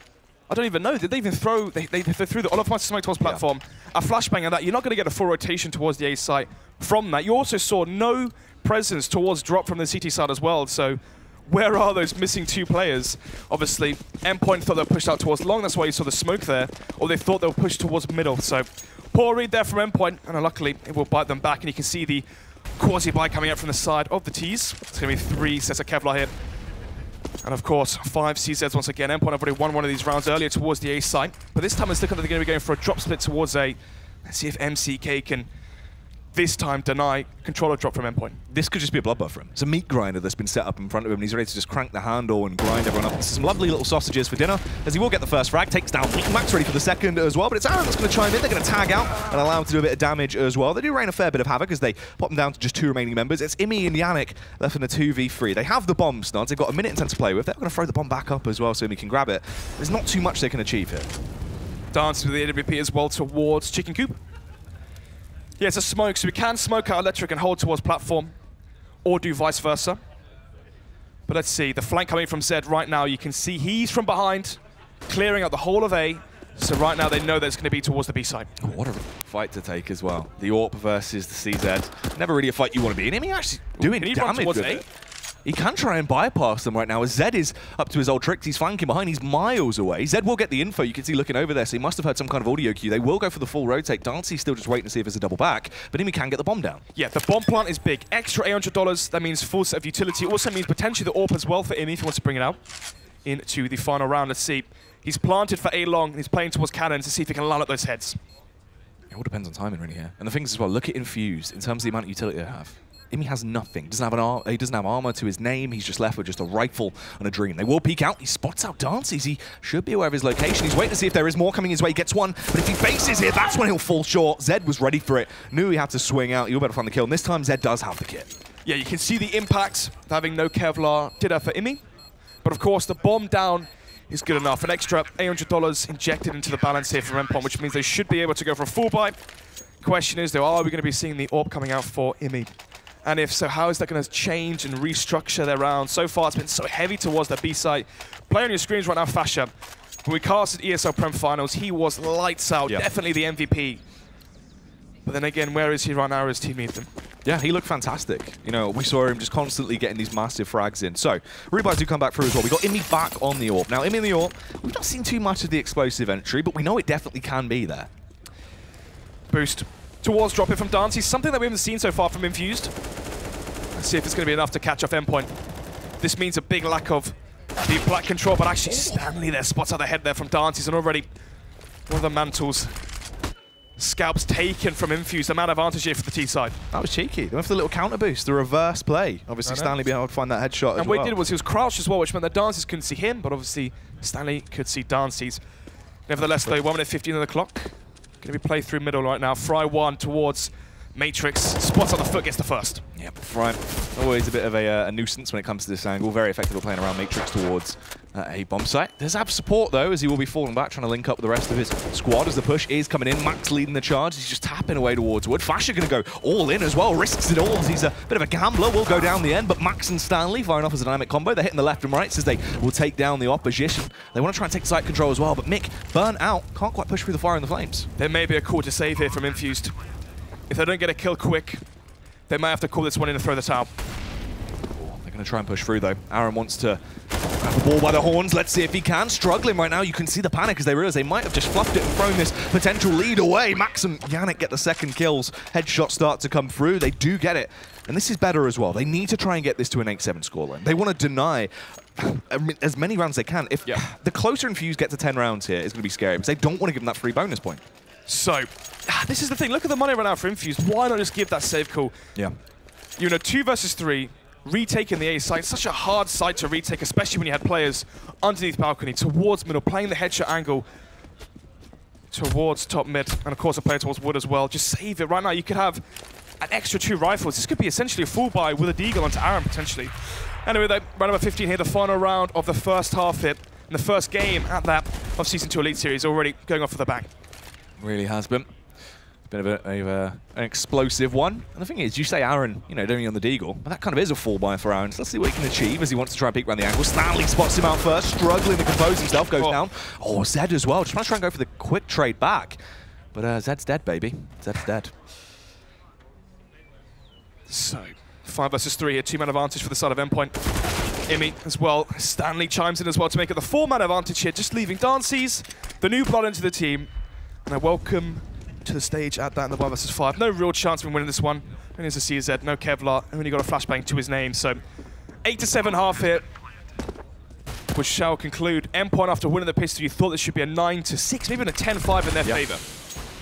I don't even know, did they even throw, they threw the Olaf Smoke towards platform, a flashbang and that, you're not going to get a full rotation towards the A side from that. You also saw no presence towards drop from the CT side as well, so where are those missing 2 players? Obviously, Endpoint thought they were pushed out towards long, that's why you saw the smoke there, or they thought they were pushed towards middle, so poor read there from Endpoint, and luckily it will bite them back, and you can see the quasi-buy coming out from the side of the T's. It's going to be 3 sets of Kevlar here. And of course, 5 CZs once again. Endpoint have already won one of these rounds earlier towards the A site, but this time it's looking like they're going to be going for a drop split towards A. Let's see if MCK can this time deny controller drop from Endpoint. This could just be a bloodbath for him. It's a meat grinder that's been set up in front of him, and he's ready to just crank the handle and grind everyone up. Some lovely little sausages for dinner, as he will get the first frag, takes down Max, ready for the second as well, but it's Aaron that's going to chime in. They're going to tag out and allow him to do a bit of damage as well. They do rain a fair bit of havoc as they pop them down to just 2 remaining members. It's Imi and Yannick left in a 2v3. They have the bomb studs. They've got a minute and 10 to play with. They're going to throw the bomb back up as well so Imi can grab it. There's not too much they can achieve here. Dance with the AWP as well towards Chicken Coop. Yeah, it's a smoke, so we can smoke out electric and hold towards platform, or do vice versa. But let's see, the flank coming from Zed right now, you can see he's from behind, clearing out the whole of A. So right now they know that it's going to be towards the B side. Oh, what a fight to take as well. The AWP versus the CZ. Never really a fight you want to be in. I mean, actually doing damage with it. He can try and bypass them right now as Zed is up to his old tricks. He's flanking behind. He's miles away. Zed will get the info. You can see looking over there, so he must have heard some kind of audio cue. They will go for the full rotate. Dancy's still just waiting to see if there's a double back, but Imi can get the bomb down. Yeah, the bomb plant is big. Extra $800. That means full set of utility. Also means potentially the AWP as well for Imi if he wants to bring it out into the final round. Let's see. He's planted for A long. And he's playing towards cannons to see if he can line up those heads. It all depends on timing really here. And the things as well, look at Infused in terms of the amount of utility they have. Imi has nothing. He doesn't have armor to his name. He's just left with just a rifle and a dream. They will peek out. He spots out Dances. He should be aware of his location. He's waiting to see if there is more coming his way. He gets one, but if he faces it, that's when he'll fall short. Zed was ready for it. Knew he had to swing out. You'll better find the kill. And this time, Zed does have the kit. Yeah, you can see the impact of having no Kevlar did that for Imi. But of course, the bomb down is good enough. An extra $800 injected into the balance here from Endpoint, which means they should be able to go for a full buy. Question is, though, are we going to be seeing the AWP coming out for Imi? And if so, how is that going to change and restructure their round? So far, it's been so heavy towards the B side. Play on your screens right now, Fasher. When we casted ESL Prem Finals, he was lights out, definitely the MVP. But then again, where is he right now as team Ethan? Yeah, he looked fantastic. You know, we saw him just constantly getting these massive frags in. So, rebuys do come back through as well. We got Imi back on the AWP. Now, Imi on the AWP, we've not seen too much of the explosive entry, but we know it definitely can be there. Boost towards drop it from Dancy, something that we haven't seen so far from Infused. Let's see if it's going to be enough to catch off Endpoint. This means a big lack of the black control, but actually Stanley there spots out the head there from Dancy's, and already one of the mantles Scalps taken from Infused. The man advantage here for the T side. That was cheeky. They went for the little counter boost, the reverse play. Obviously, Stanley being able to find that headshot as well. And what he did was he was crouched as well, which meant that Dances couldn't see him, but obviously Stanley could see Dances. Nevertheless, though, 1 minute 15 on the clock. Going to be played through middle right now. Fry 1 towards Matrix. Spots on the foot, gets the first. Yep, Fry, always a bit of a nuisance when it comes to this angle. Very effective at playing around Matrix towards a bomb site. There's Ab support, though, as he will be falling back, trying to link up with the rest of his squad as the push is coming in. Max leading the charge. He's just tapping away towards Wood. Fasher going to go all in as well. Risks it all as he's a bit of a gambler. Will go down the end, but Max and Stanley firing off as a dynamic combo. They're hitting the left and right as they will take down the opposition. They want to try and take site control as well, but Mick, burnt out, can't quite push through the fire and the flames. There may be a call to save here from Infused. If they don't get a kill quick, they might have to call this one in and throw the towel. They're going to try and push through, though. Aaron wants to grab the ball by the horns. Let's see if he can. Struggling right now. You can see the panic as they realize they might have just fluffed it and thrown this potential lead away. Max and Yannick get the second kills. Headshots start to come through. They do get it. And this is better as well. They need to try and get this to an 8-7 scoreline. They want to deny as many rounds as they can. If the closer Infused get to 10 rounds here, it's going to be scary because they don't want to give them that free bonus point. So, this is the thing. Look at the money right now for Infused. Why not just give that save call? Yeah. You know, 2 versus 3, retaking the A site. Such a hard site to retake, especially when you had players underneath balcony, towards middle, playing the headshot angle towards top mid, and of course a player towards Wood as well. Just save it. Right now, you could have an extra 2 rifles. This could be essentially a full buy with a deagle onto Aaron, potentially. Anyway, round number 15 here, the final round of the first half hit, and the first game at that of Season 2 Elite Series already going off for the bang. Really has been. Bit of an explosive one. And the thing is, you say Aaron, you know, only on the deagle, but that kind of is a full buy for Aaron. So let's see what he can achieve as he wants to try and peek around the angle. Stanley spots him out first, struggling to compose himself, goes down. Oh, Zed as well, just trying to try and go for the quick trade back. But Zed's dead, baby. Zed's dead. So, 5 versus 3 here, 2-man advantage for the side of Endpoint. Imi as well. Stanley chimes in as well to make it the 4-man advantage here, just leaving Dances, the new blood into the team. And I welcome to the stage at that in the 1 versus 5. No real chance of winning this one. Only as a CZ, no Kevlar, only got a flashbang to his name. So 8-7 half here, which shall conclude. Endpoint, after winning the pistol, you thought this should be a 9-6, maybe even a 10-5 in their favor.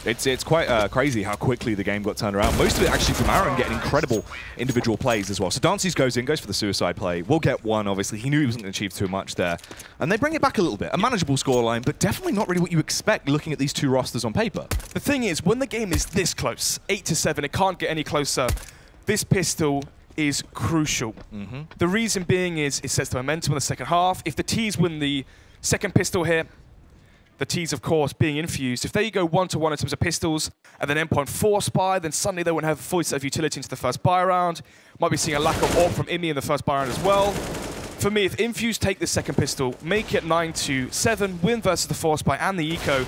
It's quite crazy how quickly the game got turned around. Most of it actually from Aaron getting incredible individual plays as well. So Dances goes in, goes for the suicide play. Will get one, obviously. He knew he wasn't going to achieve too much there. And they bring it back a little bit. A manageable scoreline, but definitely not really what you expect looking at these 2 rosters on paper. The thing is, when the game is this close, 8-7, it can't get any closer. This pistol is crucial. The reason being is it sets the momentum in the second half. If the T's win the second pistol here, the T's, of course, being Infused. If they go 1-1 in terms of pistols, and then Endpoint force buy, then suddenly they won't have a full set of utility into the first buy round. Might be seeing a lack of AWP from Imi in the first buy round as well. For me, if Infused take the second pistol, make it 9-7, win versus the force buy and the eco,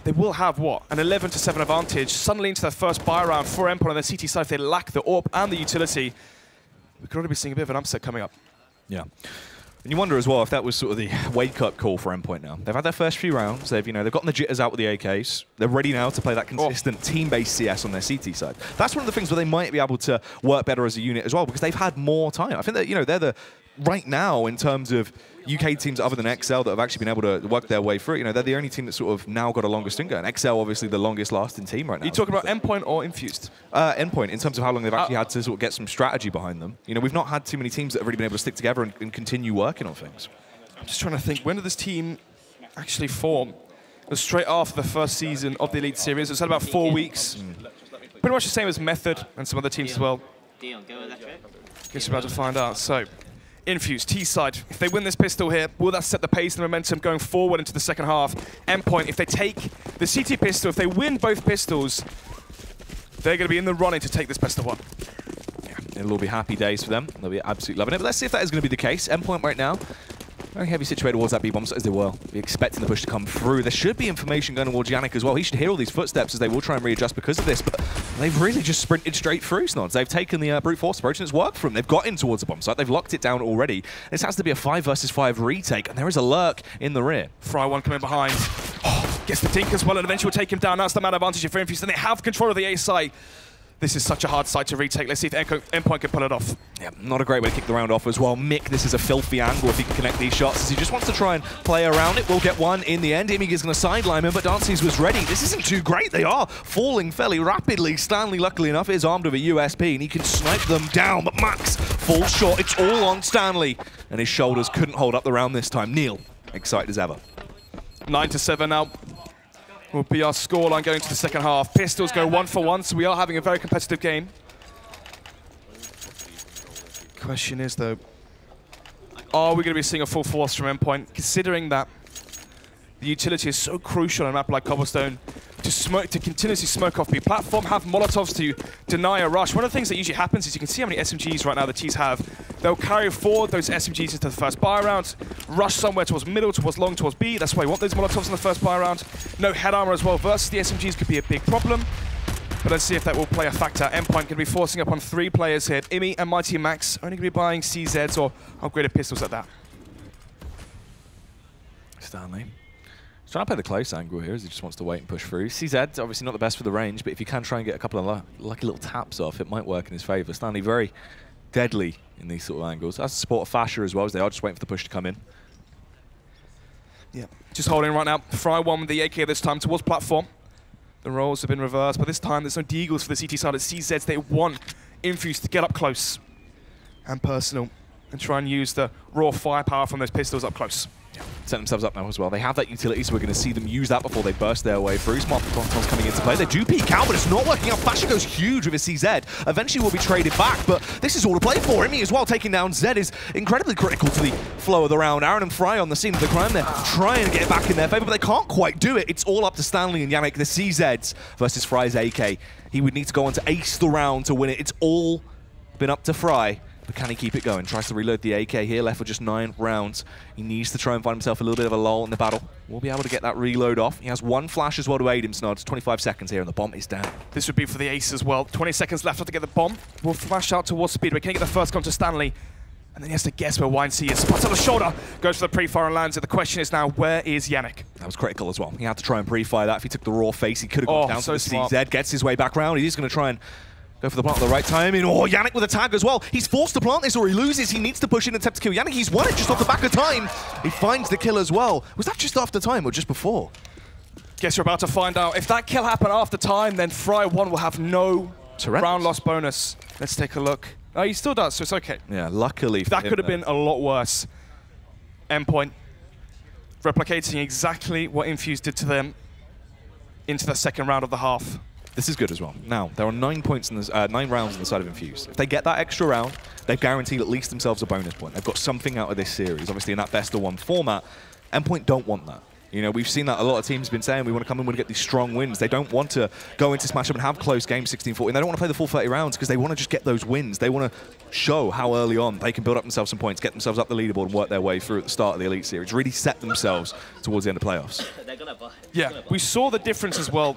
they will have, what, an 11-7 advantage suddenly into their first buy round for Endpoint on their CT side if they lack the AWP and the utility. We could already be seeing a bit of an upset coming up. Yeah. And you wonder as well if that was sort of the wake-up call for Endpoint now. They've had their first few rounds. They've gotten the jitters out with the AKs. They're ready now to play that consistent team-based CS on their CT side. That's one of the things where they might be able to work better as a unit as well because they've had more time. I think that they're the right now in terms of UK teams other than XL that have actually been able to work their way through. They're the only team that's sort of now got a longer stint going. XL obviously the longest lasting team right now. Are you talking about Endpoint or Infused? Endpoint, in terms of how long they've actually had to sort of get some strategy behind them. We've not had too many teams that have really been able to stick together and continue working on things. I'm just trying to think, when did this team actually form? It was straight after the first season of the Elite Series. It's had about 4 weeks. Pretty much the same as Method and some other teams as well. Guess we're about to find out. So, Infused, T-side. If they win this pistol here, will that set the pace and the momentum going forward into the second half? Endpoint, if they take the CT pistol, if they win both pistols, they're going to be in the running to take this best of 1. It'll all be happy days for them. They'll be absolutely loving it. But let's see if that is going to be the case. Endpoint right now, very heavy situated towards that B-bomb as they will. Be expecting the push to come through. There should be information going towards Yannick as well. He should hear all these footsteps as they will try and readjust because of this. But they've really just sprinted straight through, Snods. They've taken the brute force approach and it's worked for them. They've got in towards the bomb site. They've locked it down already. This has to be a 5 versus 5 retake. And there is a lurk in the rear. Fry 1 coming behind. Gets the dink as well and eventually will take him down. That's the man advantage for Infused. And they have control of the A site. This is such a hard site to retake. Let's see if Endpoint can pull it off. Yeah, not a great way to kick the round off as well. Mick, this is a filthy angle if he can connect these shots. As he just wants to try and play around it. We'll get one in the end. Imig is going to sideline him, but Dances was ready. This isn't too great. They are falling fairly rapidly. Stanley, luckily enough, is armed with a USP, and he can snipe them down. But Max falls short. It's all on Stanley, and his shoulders couldn't hold up the round this time. Neil, excited as ever. 9-7 now. Will be our scoreline going to the second half. Pistols go 1 for 1, so we are having a very competitive game. Question is, though, are we going to be seeing a full force from Endpoint, considering that the utility is so crucial on a map like Cobblestone to continuously smoke off the platform, have Molotovs to deny a rush. One of the things that usually happens is you can see how many SMGs right now the T's have. They'll carry forward those SMGs into the first buy round, rush somewhere towards middle, towards long, towards B. That's why you want those Molotovs in the first buy round. No head armor as well versus the SMGs could be a big problem. But let's see if that will play a factor. Endpoint going to be forcing up on 3 players here. Imi and Mighty Max only going to be buying CZs or upgraded pistols at that. Stanley. He's trying to play the close angle here as he just wants to wait and push through. CZ, obviously not the best for the range, but if you can try and get a couple of lucky little taps off, it might work in his favour. Stanley very deadly in these sort of angles. That's the support of Fasher as well, as they are just waiting for the push to come in. Yeah, just holding right now. Fry one with the AK this time towards platform. The roles have been reversed, but this time there's no deagles for the CT side. It's CZs. They want Infused to get up close and personal and try and use the raw firepower from those pistols up close. Yeah, set themselves up now as well. They have that utility, so we're going to see them use that before they burst their way through. Smart controls coming into play. They do peek out, but it's not working out. Fasher goes huge with his CZ. Eventually will be traded back, but this is all to play for. Imi as well, taking down Zed is incredibly critical to the flow of the round. Aaron and Fry on the scene of the crime. They're trying to get it back in their favor, but they can't quite do it. It's all up to Stanley and Yannick, the CZs versus Fry's AK. He would need to go on to ace the round to win it. It's all been up to Fry. But can he keep it going? Tries to reload the AK here, left with just 9 rounds. He needs to try and find himself a little bit of a lull in the battle. We'll be able to get that reload off. He has 1 flash as well to aid him, Snods. 25 seconds here, and the bomb is down. This would be for the ace as well. 20 seconds left to get the bomb. We'll flash out towards Speedway. Can he get the first gun to Stanley? And then he has to guess where YNC is. Spots on the shoulder, goes for the pre-fire and lands it. The question is now, where is Yannick? That was critical as well. He had to try and pre-fire that. If he took the raw face, he could have gone down so to the CZ. Gets his way back round. He's going to try and go for the plant at the right time. Oh, Yannick with a tag as well. He's forced to plant this or he loses. He needs to push in and attempt to kill Yannick. He's won it just off the back of time. He finds the kill as well. Was that just after time or just before? Guess you're about to find out. If that kill happened after time, then Fry 1 will have no round loss bonus. Let's take a look. Oh, he still does, so it's okay. Yeah, luckily. That could have been a lot worse. Endpoint replicating exactly what Infused did to them into the second round of the half. This is good as well. Now, there are 9 points in the 9 rounds on the side of Infused. If they get that extra round, they've guaranteed at least themselves a bonus point. They've got something out of this series. Obviously, in that best-of-1 format, Endpoint don't want that. You know, we've seen that a lot of teams have been saying we want to come in and get these strong wins. They don't want to go into Smash Up and have close games 16-14. They don't want to play the full 30 rounds because they want to just get those wins. They want to show how early on they can build up themselves some points, get themselves up the leaderboard and work their way through at the start of the Elite Series. Really set themselves towards the end of playoffs. Yeah, we saw the difference as well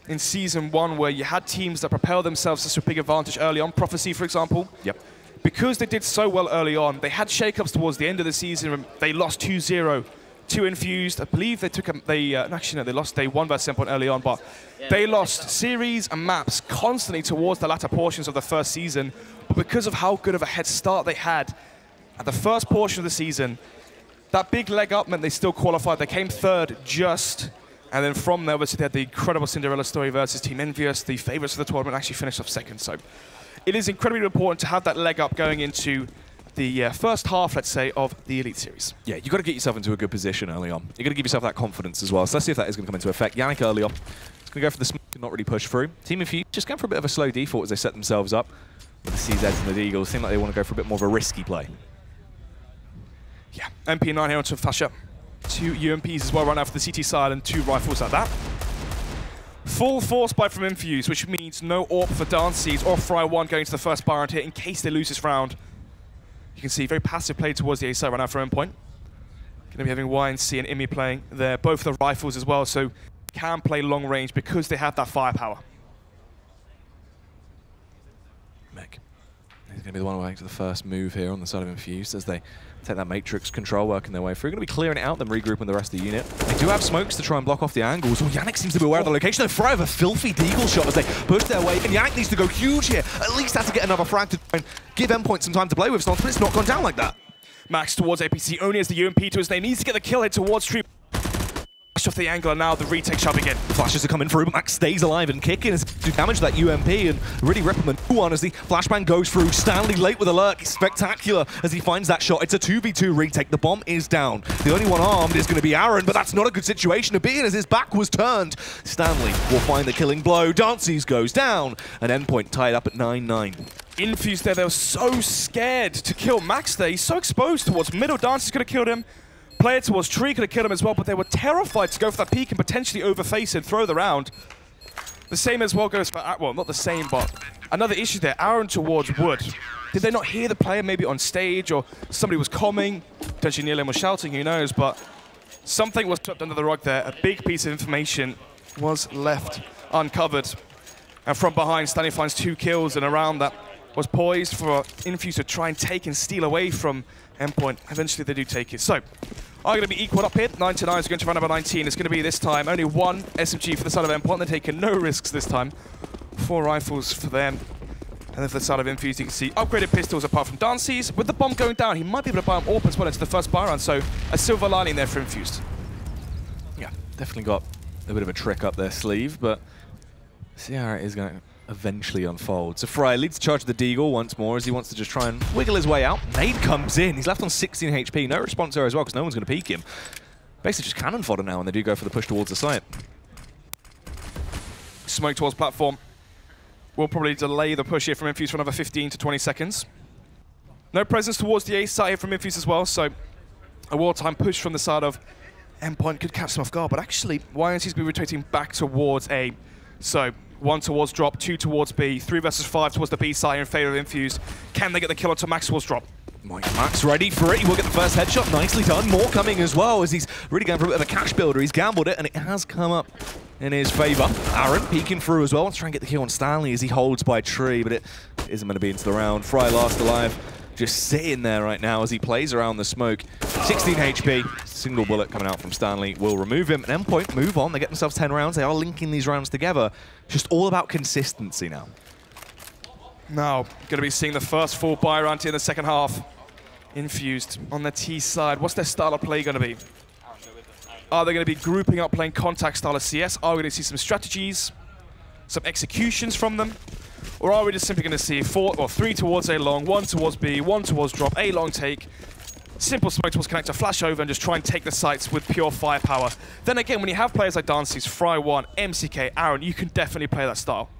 in Season 1 where you had teams that propelled themselves to a big advantage early on. Prophecy, for example. Yep. Because they did so well early on, they had shakeups towards the end of the season. They lost 2-0 to Infused. I believe they took actually no, they lost day 1 versus Endpoint early on, but they lost series and maps constantly towards the latter portions of the first season. But because of how good of a head start they had at the first portion of the season, that big leg up meant they still qualified. They came 3rd just, and then from there, obviously, they had the incredible Cinderella story versus Team Envious, the favourites of the tournament, actually finished off 2nd. So it is incredibly important to have that leg up going into the first half, let's say, of the Elite Series. Yeah, you've got to get yourself into a good position early on. You've got to give yourself that confidence as well. So let's see if that is going to come into effect. Yannick early on. He's going to go for the smoke and not really push through. Team Infused just going for a bit of a slow default as they set themselves up with the CZs and the Deagles. Seem like they want to go for a bit more of a risky play. Yeah, MP9 here onto Fasher. 2 UMPs as well right now for the CT side and 2 rifles like that. Full force buy from Infused, which means no AWP for Dances or Fry 1 going to the first bar round here in case they lose this round. You can see very passive play towards the A side right now for Endpoint. Going to be having YNC and Imi playing there, both the rifles as well, so can play long range because they have that firepower. Meg. He's going to be the one who makes the first move here on the side of Infused as they take that Matrix control, working their way through. Going to be clearing it out, then regrouping the rest of the unit. They do have smokes to try and block off the angles. Oh, Yannick seems to be aware of the location. They fry a filthy deagle shot as they push their way. And Yannick needs to go huge here. At least has to get another frag to try and give Endpoint some time to play with. But it's not gone down like that. Max towards APC, only as the UMP to his name. Needs to get the kill head towards Tree. Off the angle, and now the retake shall begin. The flashes are coming through, but Max stays alive and kicking as to damage that UMP and really rip him a new one as the flashbang goes through. Stanley late with a lurk. He's spectacular as he finds that shot. It's a 2v2 retake. The bomb is down. The only one armed is going to be Aaron, but that's not a good situation to be in as his back was turned. Stanley will find the killing blow. Dances goes down, and Endpoint tied up at 9-9. Infused there, they were so scared to kill Max there. He's so exposed towards middle. Dances could have killed him. Player towards Tree could have killed him as well, but they were terrified to go for that peek and potentially overface and throw the round. The same as well goes for, well, not the same, but another issue there, Aaron towards Wood. Did they not hear the player maybe on stage, or somebody was coming? Potentially Neil was shouting, who knows, but something was swept under the rug there. A big piece of information was left uncovered. And from behind, Stanley finds 2 kills, and around that was poised for Infused to try and take and steal away from Endpoint. Eventually they do take it. So, are going to be equal up here. 9-9 is going to run about 19. It's going to be this time only 1 SMG for the side of Endpoint. They're taking no risks this time. 4 rifles for them. And then for the side of Infused, you can see upgraded pistols apart from Dancy's. With the bomb going down, he might be able to buy them AWP as well into the first buy round. So, a silver lining there for Infused. Yeah, definitely got a bit of a trick up their sleeve, but see how it is going to eventually unfold. So Fry leads the charge of the Deagle once more as he wants to just try and wiggle his way out. Nade comes in. He's left on 16 HP. No response there as well because no one's going to peek him. Basically just cannon fodder now, and they do go for the push towards the site. Smoke towards platform. We'll probably delay the push here from Infused for another 15 to 20 seconds. No presence towards the A side here from Infused as well, so a wartime push from the side of Endpoint could catch them off guard, but actually YNC's going to be rotating back towards A. So 1 towards drop, 2 towards B, 3 versus 5 towards the B side in favor of Infused. Can they get the kill onto Max towards drop? Max ready for it. He will get the first headshot. Nicely done. More coming as well as he's really going for a bit of a cash builder. He's gambled it, and it has come up in his favor. Aaron peeking through as well. Wants to try and get the kill on Stanley as he holds by Tree, but it isn't going to be into the round. Fry last alive. Just sitting there right now as he plays around the smoke. 16 HP. Single bullet coming out from Stanley will remove him. And Endpoint move on. They get themselves 10 rounds. They are linking these rounds together. Just all about consistency now. Now, going to be seeing the first full buy round here in the second half. Infused on the T side. What's their style of play going to be? Are they going to be grouping up, playing contact style of CS? Are we going to see some strategies, some executions from them? Or are we just simply going to see 3 towards A long, 1 towards B, 1 towards drop, A long take, simple smoke towards connector, flash over, and just try and take the sites with pure firepower? Then again, when you have players like Dancy's, Fry1, MCK, Aaron, you can definitely play that style.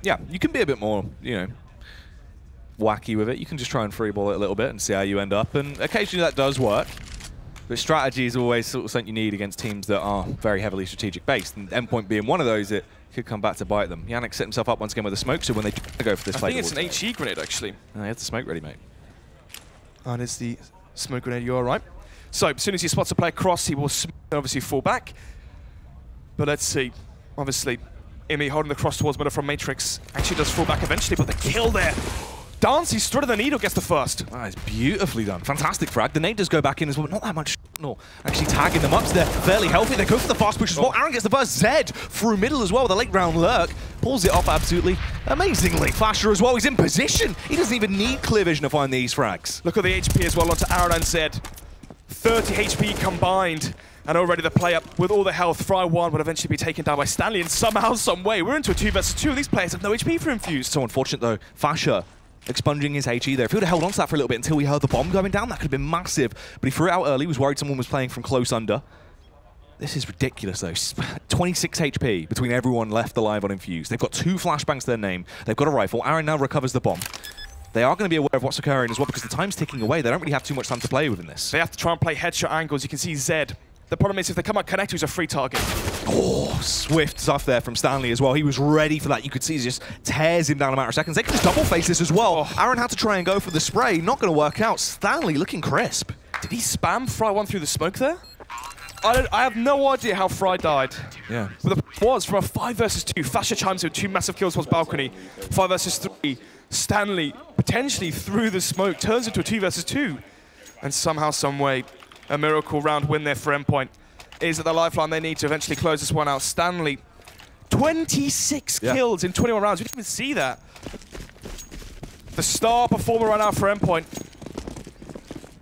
Yeah, you can be a bit more, you know, wacky with it. You can just try and freeball it a little bit and see how you end up, and occasionally that does work. But strategy is always sort of something you need against teams that are very heavily strategic based, and Endpoint being one of those, it could come back to bite them. Yannick set himself up once again with a smoke, so when they go for this play, I think it's an HE grenade actually. He has the smoke ready, mate. And it's the smoke grenade, you're all right. So as soon as he spots a player cross, he will obviously fall back. But let's see, obviously, Imi holding the cross towards middle from Matrix actually does fall back eventually, but the kill there. Dancy straight of the needle gets the first. That is beautifully done. Fantastic frag. The nade does go back in as well, but not that much. No, actually tagging them up. So they're fairly healthy. They go for the fast push as well. Aaron gets the first Zed through middle as well with a late round lurk. Pulls it off absolutely amazingly. Flasher as well. He's in position. He doesn't even need clear vision to find these frags. Look at the HP as well onto Aaron and Zed. 30 HP combined. And already the player with all the health, Fry1 would eventually be taken down by Stanley in somehow, some way. We're into a 2 versus 2. These players have no HP for Infused. So unfortunate though. Fasher expunging his HE there. If he would have held on to that for a little bit until we heard the bomb going down, that could have been massive. But he threw it out early, was worried someone was playing from close under. This is ridiculous though. 26 HP between everyone left alive on Infused. They've got 2 flashbangs to their name. They've got a rifle. Aaron now recovers the bomb. They are going to be aware of what's occurring as well because the time's ticking away. They don't really have too much time to play within this. They have to try and play headshot angles. You can see Zed. The problem is if they come out connect, he's a free target. Oh, swift stuff there from Stanley as well. He was ready for that. You could see he just tears him down in a matter of seconds. They can just double face this as well. Oh. Aaron had to try and go for the spray. Not going to work out. Stanley looking crisp. Did he spam Fry1 through the smoke there? I have no idea how Fry died. Yeah. But the point was, from a 5 versus 2, Fasher chimes in with 2 massive kills towards balcony. 5 versus 3, Stanley potentially through the smoke turns into a 2 versus 2. And somehow, some way, a miracle round win there for Endpoint is at the lifeline they need to eventually close this one out. Stanley, 26 kills in 21 rounds. We didn't even see that. The star performer right now for Endpoint.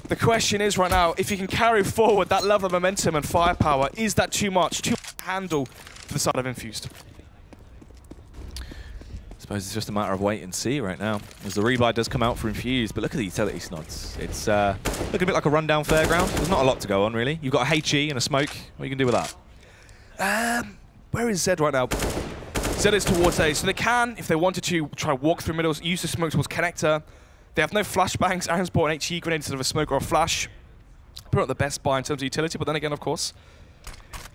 The question is right now, if you can carry forward that level of momentum and firepower, is that too much to handle for the side of Infused? I suppose it's just a matter of wait and see right now, as the rebuy does come out for Infused, but look at the utility snods. It's looking a bit like a rundown fairground. There's not a lot to go on, really. You've got a HE and a smoke. What are you going to do with that? Where is Zed right now? Zed is towards A, so they can, if they wanted to, try walk through middles, use the smoke towards connector. They have no flashbangs. Aaron's bought an HE grenade instead of a smoke or a flash. Probably not the best buy in terms of utility, but then again, of course,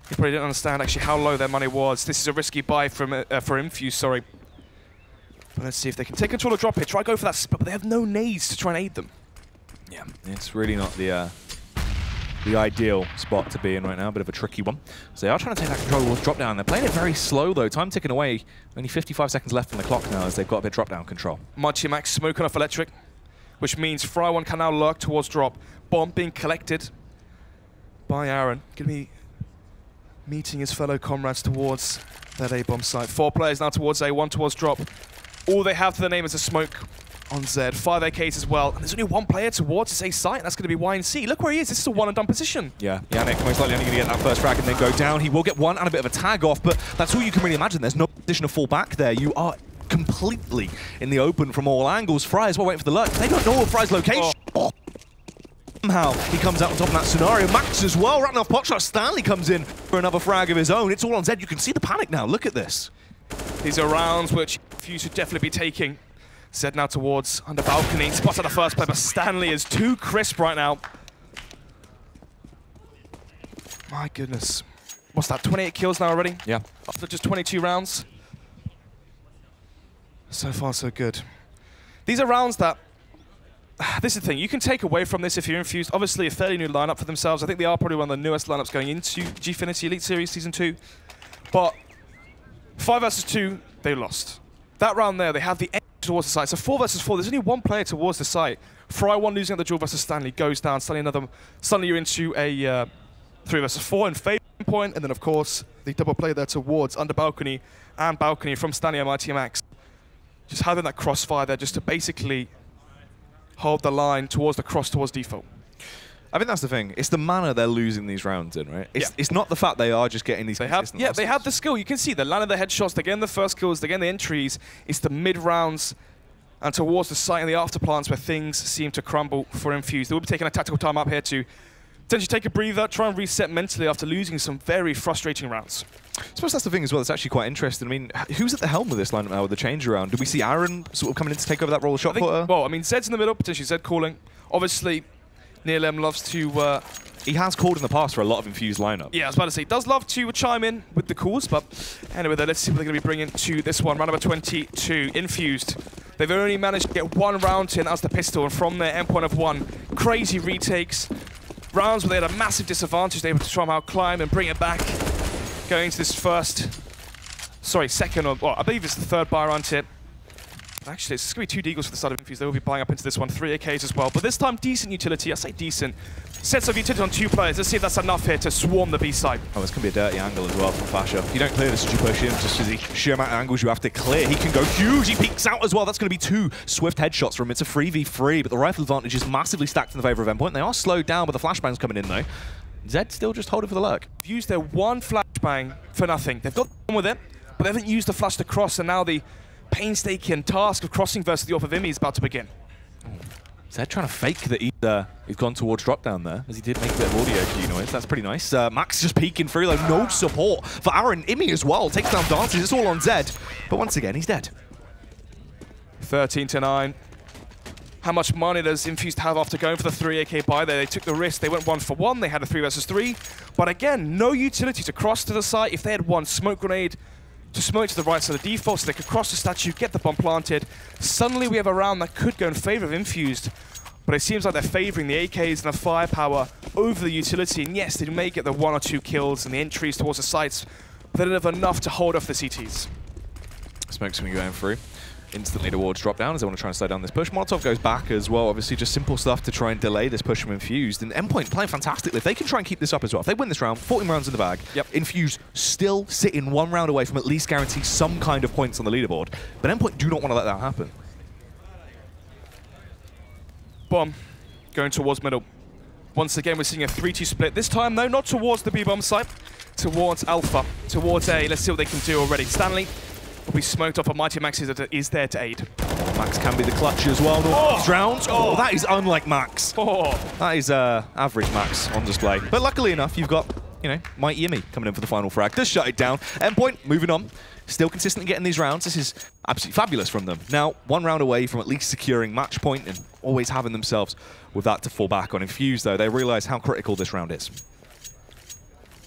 he probably didn't understand actually how low their money was. This is a risky buy from for Infuse, sorry. But let's see if they can take control of drop here. Try go for that spot, but they have no nades to try and aid them. Yeah, it's really not the ideal spot to be in right now. A bit of a tricky one. So they are trying to take that control towards drop down. They're playing it very slow though. Time ticking away. Only 55 seconds left on the clock now as they've got a bit of drop down control. Max smoking off electric, which means Fry1 can now lurk towards drop. Bomb being collected by Aaron. Going to be meeting his fellow comrades towards that A-bomb site. 4 players now towards A, 1 towards drop. All they have to their name is a smoke on Zed. 5 AKs as well. And there's only 1 player towards this A site, and that's going to be YNC. Look where he is. This is a one-and-done position. Yeah, Yannick most likely only going to get that first frag and then go down. He will get 1 and a bit of a tag off, but that's all you can really imagine. There's no position to fall back there. You are completely in the open from all angles. Fry as well waiting for the lurk. They don't know Fry's location. Oh. Somehow he comes out on top of that scenario. Max as well, ratting off potshot. Stanley comes in for another frag of his own. It's all on Zed. You can see the panic now. Look at this. These are rounds which Fuse should definitely be taking. Zed now towards under balcony. Spots at the first play, but Stanley is too crisp right now. My goodness. What's that, 28 kills now already? Yeah. After just 22 rounds. So far, so good. These are rounds that, this is the thing, you can take away from this if you're Infused. Obviously, a fairly new lineup for themselves. I think they are probably one of the newest lineups going into Gfinity Elite Series Season 2. But 5 versus 2, they lost. That round there, they have the edge towards the site. So 4 versus 4, there's only 1 player towards the site. Fry1 losing at the duel versus Stanley goes down. Suddenly you're into a 3 versus 4 in favor of Endpoint, and then of course the double play there towards under balcony and balcony from Stanley and Mighty Max. Just having that crossfire there just to basically hold the line towards the cross towards default. I think that's the thing. It's the manner they're losing these rounds in, right? It's not the fact they are just getting these consistent losses. They have the skill. You can see they're landing the headshots, they're getting the first kills, they're getting the entries. It's the mid-rounds and towards the site and the afterplants where things seem to crumble for Infused. They will be taking a tactical time up here to potentially take a breather, try and reset mentally after losing some very frustrating rounds. I suppose that's the thing as well. It's actually quite interesting. I mean, who's at the helm of this lineup now with the change around? Do we see Aaron sort of coming in to take over that role of shot putter? Well, I mean, Zed's in the middle, potentially Zed calling. Obviously, Neilem loves to... he has called in the past for a lot of Infused lineup. Yeah, I was about to say, does love to chime in with the calls, but anyway, let's see what they're going to be bringing to this one. Round number 22, Infused. They've only managed to get 1 round in as the pistol, and from their endpoint of 1, crazy retakes. Rounds where they had a massive disadvantage, they were able to somehow climb and bring it back. Going into this second, or well, I believe it's the 3rd buy round here. Actually, it's going to be 2 deagles for the side of Infused. They will be buying up into this one, 3 AKs as well. But this time, decent utility. I say decent. Sets of utility on 2 players. Let's see if that's enough here to swarm the B side. Oh, it's going to be a dirty angle as well from Fasher. If you don't clear this as you push in, just as the sheer amount of angles you have to clear, he can go huge. He peeks out as well. That's going to be 2 swift headshots from him. It's a 3v3, but the rifle advantage is massively stacked in the favor of Endpoint. They are slowed down, but the flashbangs coming in though. Zed still just holding for the lurk. They've used their 1 flashbang for nothing. They've got on with it, but they haven't used the flash to cross, and now the painstaking task of crossing versus the AWP of Imi is about to begin. Zed trying to fake that he's gone towards drop down there, as he did make a bit of audio cue noise. That's pretty nice. Max just peeking through though. No support for Aaron. Imi as well takes down Dances. It's all on Zed, but once again he's dead. 13-9. How much money does Infused have after going for the 3 AK buy there? They took the risk. They went 1 for 1. They had a 3 versus 3, but again, no utility to cross to the site. If they had 1 smoke grenade to smoke to the right side of the default, so they could cross the statue, get the bomb planted. Suddenly we have a round that could go in favor of Infused. But but it seems like they're favoring the AKs and the firepower over the utility. And yes, they may get the 1 or 2 kills and the entries towards the sites, but they don't have enough to hold off the CTs. Smoke's going to be going through. Instantly the wards drop down as they want to try and slow down this push. Molotov goes back as well. Obviously just simple stuff to try and delay this push from Infused. And Endpoint playing fantastically. If they can try and keep this up as well. If they win this round, 14 rounds in the bag. Yep. Infused still sitting 1 round away from at least guarantee some kind of points on the leaderboard. But Endpoint do not want to let that happen. Bomb going towards middle. Once again, we're seeing a 3-2 split. This time, though, not towards the B-bomb site. Towards Alpha. Towards A. Let's see what they can do already. Stanley will be smoked off, but Mighty Max is there to aid. Max can be the clutch as well. These rounds. Oh, that is unlike Max. Oh. That is average Max on display. But luckily enough, you've got, you know, Mighty Yimmy coming in for the final frag. Does shut it down. Endpoint moving on. Still consistently getting these rounds. This is absolutely fabulous from them. Now, 1 round away from at least securing match point and always having themselves with that to fall back on. Infused, though, they realize how critical this round is.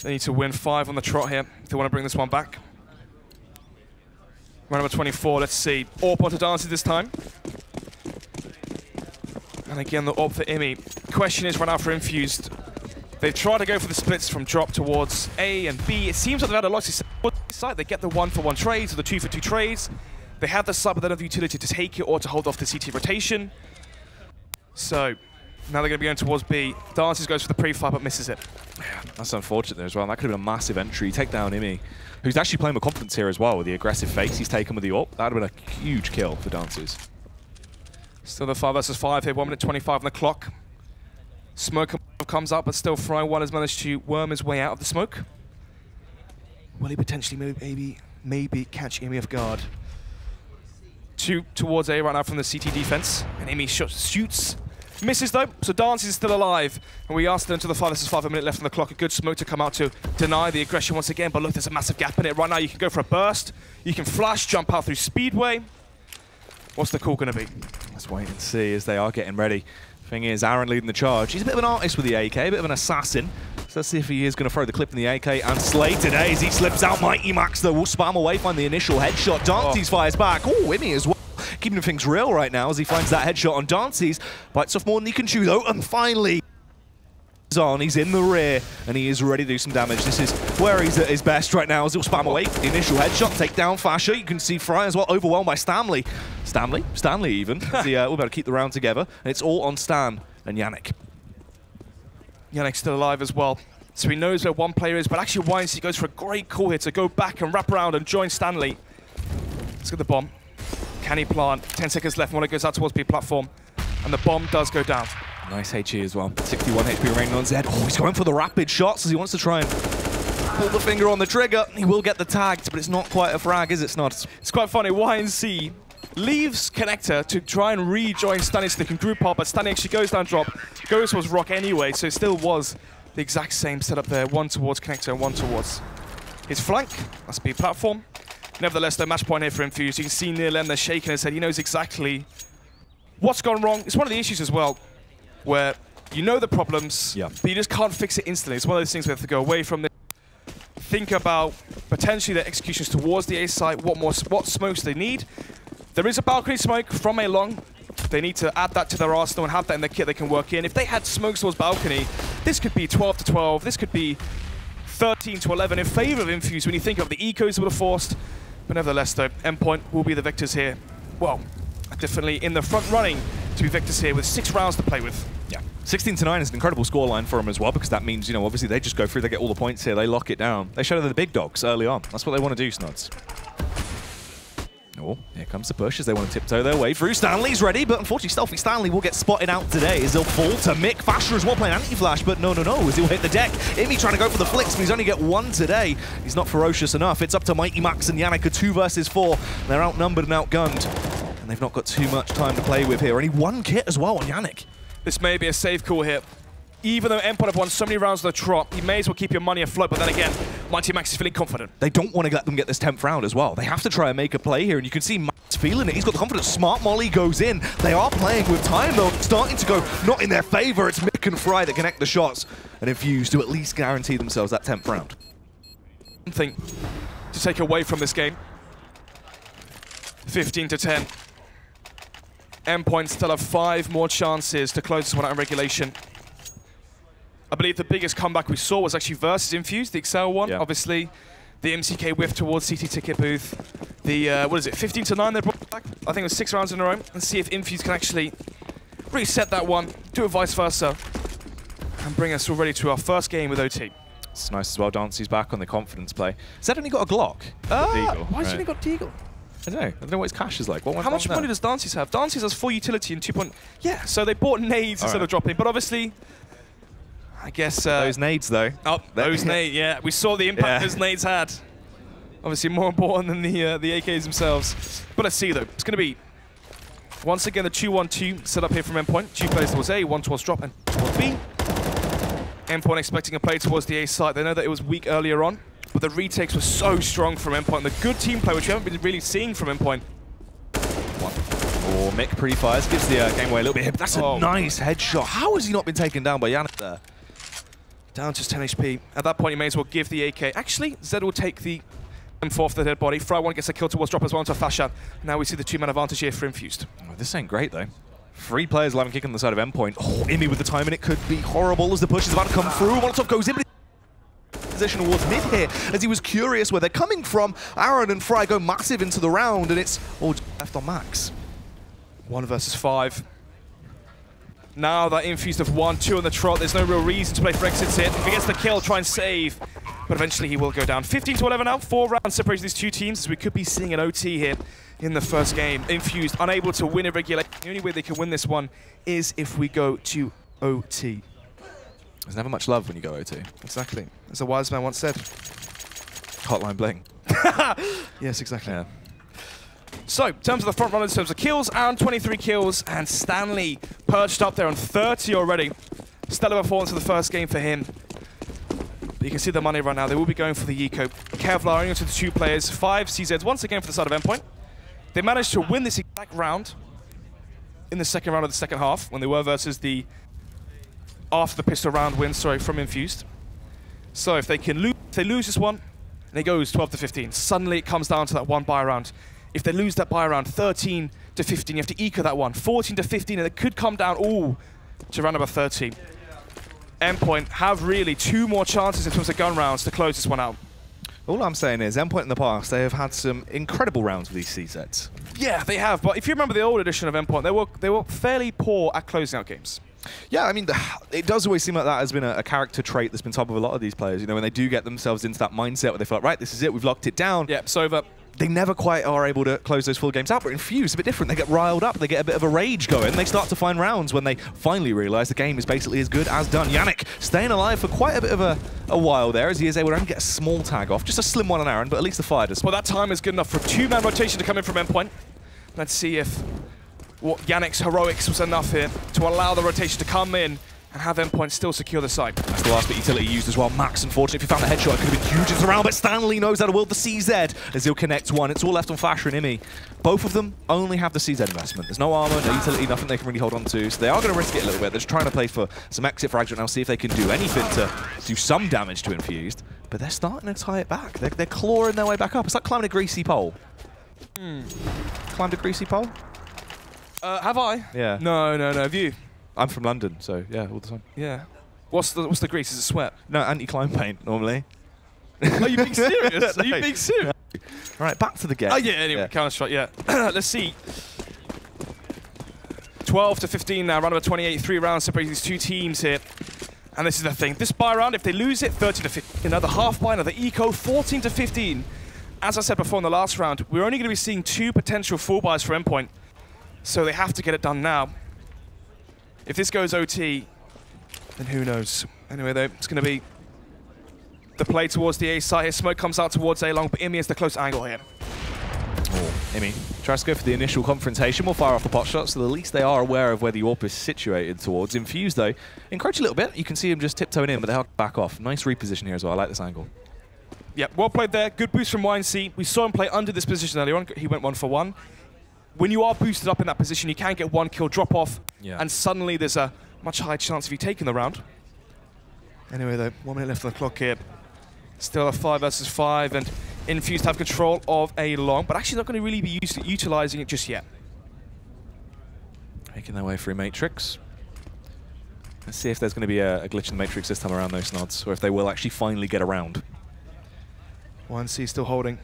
They need to win 5 on the trot here if they want to bring this one back. Round number 24, let's see. AWP onto Dancy this time. And again, the AWP for Imi. Question is right now for Infused. They've tried to go for the splits from drop towards A and B. It seems like they've had a lot of site. They get the 1-for-1 trades or the 2-for-2 trades. They have the sub, but they don't have the utility to take it or to hold off the CT rotation. So now they're going to be going towards B. Dances goes for the pre-fire but misses it. Yeah, that's unfortunate there as well. That could have been a massive entry. Take down Imi, who's actually playing with confidence here as well with the aggressive face he's taken with the AWP. That would have been a huge kill for Dances. Still the 5 versus 5 here, 1 minute 25 on the clock. Smoke comes up, but still Fry1 has managed to worm his way out of the smoke. Will he potentially maybe catch Imi off guard? 2 towards A right now from the CT defense, and Imi shoots. Misses though, so Dances is still alive. And we asked them to the 5 versus 5, a minute left on the clock. A good smoke to come out to deny the aggression once again, but look, there's a massive gap in it. Right now you can go for a burst, you can flash, jump out through Speedway. What's the call going to be? Let's wait and see as they are getting ready. Thing is, Aaron leading the charge. He's a bit of an artist with the AK, a bit of an assassin. So let's see if he is going to throw the clip in the AK and slay today as he slips out. Mighty Max, though, will spam away, find the initial headshot. Dantes fires back. Oh, Imi as well. Keeping things real right now as he finds that headshot on Dantes. Bites off more than he can chew, though, and finally he's in the rear and he is ready to do some damage. This is where he's at his best right now as he'll spam away. The initial headshot, take down Fasher. You can see Fry as well, overwhelmed by Stanley. Stanley even. We'll be able to keep the round together. And it's all on Stan and Yannick. Yannick's still alive as well. So he knows where one player is, but actually YNC goes for a great call here to go back and wrap around and join Stanley. Let's get the bomb. Can he plant? 10 seconds left when it goes out towards B platform. And the bomb does go down. Nice HE as well. 61 HP remaining on Zed. Oh, he's going for the rapid shots as he wants to try and pull the finger on the trigger. He will get the tagged, but it's not quite a frag, is it, Snods? It's quite funny. YNC leaves Connector to try and rejoin Stanley so they can group up, but Stanley actually goes down drop, goes towards Rock anyway, so it still was the exact same setup there. 1 towards Connector and 1 towards his flank. That's B platform. Nevertheless, the match point here for Infused. You can see near Lem, they're shaking his head. He knows exactly what's gone wrong. It's one of the issues as well, where you know the problems, but you just can't fix it instantly. It's one of those things we have to go away from this. Think about potentially their executions towards the A site, what smokes they need. There is a balcony smoke from A long. They need to add that to their arsenal and have that in their kit they can work in. If they had smokes towards balcony, this could be 12 to 12. This could be 13 to 11 in favor of Infused when you think of the ecos that would have forced. But nevertheless, though, Endpoint will be the victors here. Well, definitely in the front running to be victors here with 6 rounds to play with. Yeah. 16-9 is an incredible scoreline for them as well, because that means, you know, obviously they just go through, they get all the points here, they lock it down. They show they're the big dogs early on. That's what they want to do, Snods. Oh, here comes the push as they want to tiptoe their way through. Stanley's ready, but unfortunately Stealthy Stanley will get spotted out today as they'll fall to Mick. Fasher as well playing anti-flash, but no, as he'll hit the deck. Imi trying to go for the flicks, but he's only get 1 today. He's not ferocious enough. It's up to Mighty Max and Yannick, a 2 versus 4. They're outnumbered and outgunned, and they've not got too much time to play with here. Only 1 kit as well on Yannick. This may be a safe call here. Even though Endpoint have won so many rounds on the trot, you may as well keep your money afloat, but then again, Mighty Max is feeling confident. They don't want to let them get this 10th round as well. They have to try and make a play here, and you can see Max feeling it. He's got the confidence. Smart Molly goes in. They are playing with time, though. Starting to go not in their favor. It's Mick and Fry that connect the shots, and Infused to at least guarantee themselves that 10th round. Something to take away from this game. 15 to 10. Endpoint still have 5 more chances to close this one out in regulation. I believe the biggest comeback we saw was actually versus Infused, the Excel one. Yeah. Obviously, the MCK whiff towards CT ticket booth. The, what is it, 15-9 they brought back? I think it was 6 rounds in a row. And see if Infused can actually reset that one, do it vice versa, and bring us already to our first game with OT. It's nice as well. Dancy's back on the confidence play. Zed only got a Glock. Why has he only got Deagle? I don't know what his cash is like. How much money does Dancy's have? Dancy's has full utility and 2 Yeah, so they bought nades instead of dropping, but obviously, I guess... those nades, though. Oh, those nades, yeah. We saw the impact those nades had. Obviously more important than the AKs themselves. But let's see, though. It's going to be, once again, the 2-1-2 set up here from Endpoint. 2 players towards A, 1 towards drop, and towards B. Endpoint expecting a play towards the A side. They know that it was weak earlier on, but the retakes were so strong from Endpoint. The good team play, which we haven't been really seeing from Endpoint. Oh, Mick pre-fires, gives the game away a little bit here, but that's a nice headshot. How has he not been taken down by Yannick there? Down just 10 HP. At that point, you may as well give the AK. Actually, Zed will take the M4 off the dead body. Fry1 gets a kill towards drop as well into a flash shot. Now we see the 2-man advantage here for Infused. Oh, this ain't great, though. 3 players alive and kicking on the side of Endpoint. Oh, Imi with the timing, it could be horrible as the push is about to come through. Molotov goes in, but position towards mid here, as he was curious where they're coming from. Aaron and Fry go massive into the round, and it's all left on Max. 1 versus 5. Now that Infused have 1, 2 on the trot, there's no real reason to play for exits here. If he gets the kill, try and save, but eventually he will go down. 15-11 now, 4 rounds separating these 2 teams, as we could be seeing an OT here in the first game. Infused unable to win irregular. The only way they can win this one is if we go to OT. There's never much love when you go OT. Exactly. As a wise man once said. Hotline bling. Yes, exactly. Yeah. So, in terms of the front runners, in terms of kills, Aaron 23 kills, and Stanley perched up there on 30 already. Stellar performance in the first game for him. But you can see the money right now. They will be going for the eco. Kevlar only to the 2 players. 5 CZs once again for the side of Endpoint. They managed to win this exact round in the second round of the second half, when they were versus the after the pistol round win, from Infused. So if they can lose, if they lose this one, and it goes 12-15, suddenly it comes down to that 1 buy round. If they lose that buy round, 13-15, you have to eco that one. 14-15, and it could come down all to round number 13. Endpoint have really 2 more chances in terms of gun rounds to close this one out. All I'm saying is, Endpoint in the past, they have had some incredible rounds with these CZs. Yeah, they have, but if you remember the old edition of Endpoint, they were fairly poor at closing out games. Yeah, I mean, it does always seem like that has been a character trait that's been top of a lot of these players. You know, when they do get themselves into that mindset where they feel like, right, this is it, we've locked it down. Yeah, it's over. They never quite are able to close those full games out, but Infused is a bit different. They get riled up, they get a bit of a rage going, they start to find rounds when they finally realise the game is basically as good as done. Yannick staying alive for quite a bit of a while there, as he is able to only get a small tag off. Just a slim one on Aaron, but at least the fire does. Well, that time is good enough for a 2-man rotation to come in from Endpoint. Let's see if what Yannick's heroics was enough here to allow the rotation to come in and have Endpoint still secure the site. That's the last bit utility used as well. Max, unfortunately, if he found the headshot, it could have been huge into the round, but Stanley knows how to wield the CZ as he'll connect 1. It's all left on Flasher and Imi. Both of them only have the CZ investment. There's no armor, no utility, nothing they can really hold on to, so they are going to risk it a little bit. They're just trying to play for some exit frags right now, see if they can do anything to do some damage to Infused, but they're starting to tie it back. They're clawing their way back up. It's like climbing a greasy pole. Climbed a greasy pole? Have I? Yeah. No. Have you? I'm from London, so yeah, all the time. Yeah. What's the grease? Is it sweat? No, anti-climb paint, normally. Are you being serious? Are you being serious? All right, back to the game. Oh, yeah, anyway, Counter-Strike, yeah. Let's see. 12-15 now, round number 28, 3 rounds separating these 2 teams here. And this is the thing. This buy round, if they lose it, 30-15. Another half buy, another eco, 14-15. As I said before in the last round, we're only going to be seeing 2 potential full buys for Endpoint. So they have to get it done now. If this goes OT, then who knows? Anyway, though, it's going to be the play towards the A side here. Smoke comes out towards A long, but Imi is the close angle here. Oh, Imi tries to go for the initial confrontation. We'll fire off the pot shot, so at least they are aware of where the AWP is situated towards. Infused, though, encourage a little bit. You can see him just tiptoeing in, but they'll back off. Nice reposition here as well. I like this angle. Yeah, well played there. Good boost from YNC. We saw him play under this position earlier on. He went 1 for 1. When you are boosted up in that position, you can get 1 kill drop off, and suddenly there's a much higher chance of you taking the round. Anyway, though, 1 minute left on the clock here. Still a 5 versus 5, and Infused have control of A long, but actually not going to really be utilising it just yet. Making their way through Matrix. Let's see if there's going to be a glitch in the Matrix this time around, those nods, or if they will actually finally get around. 1C still holding.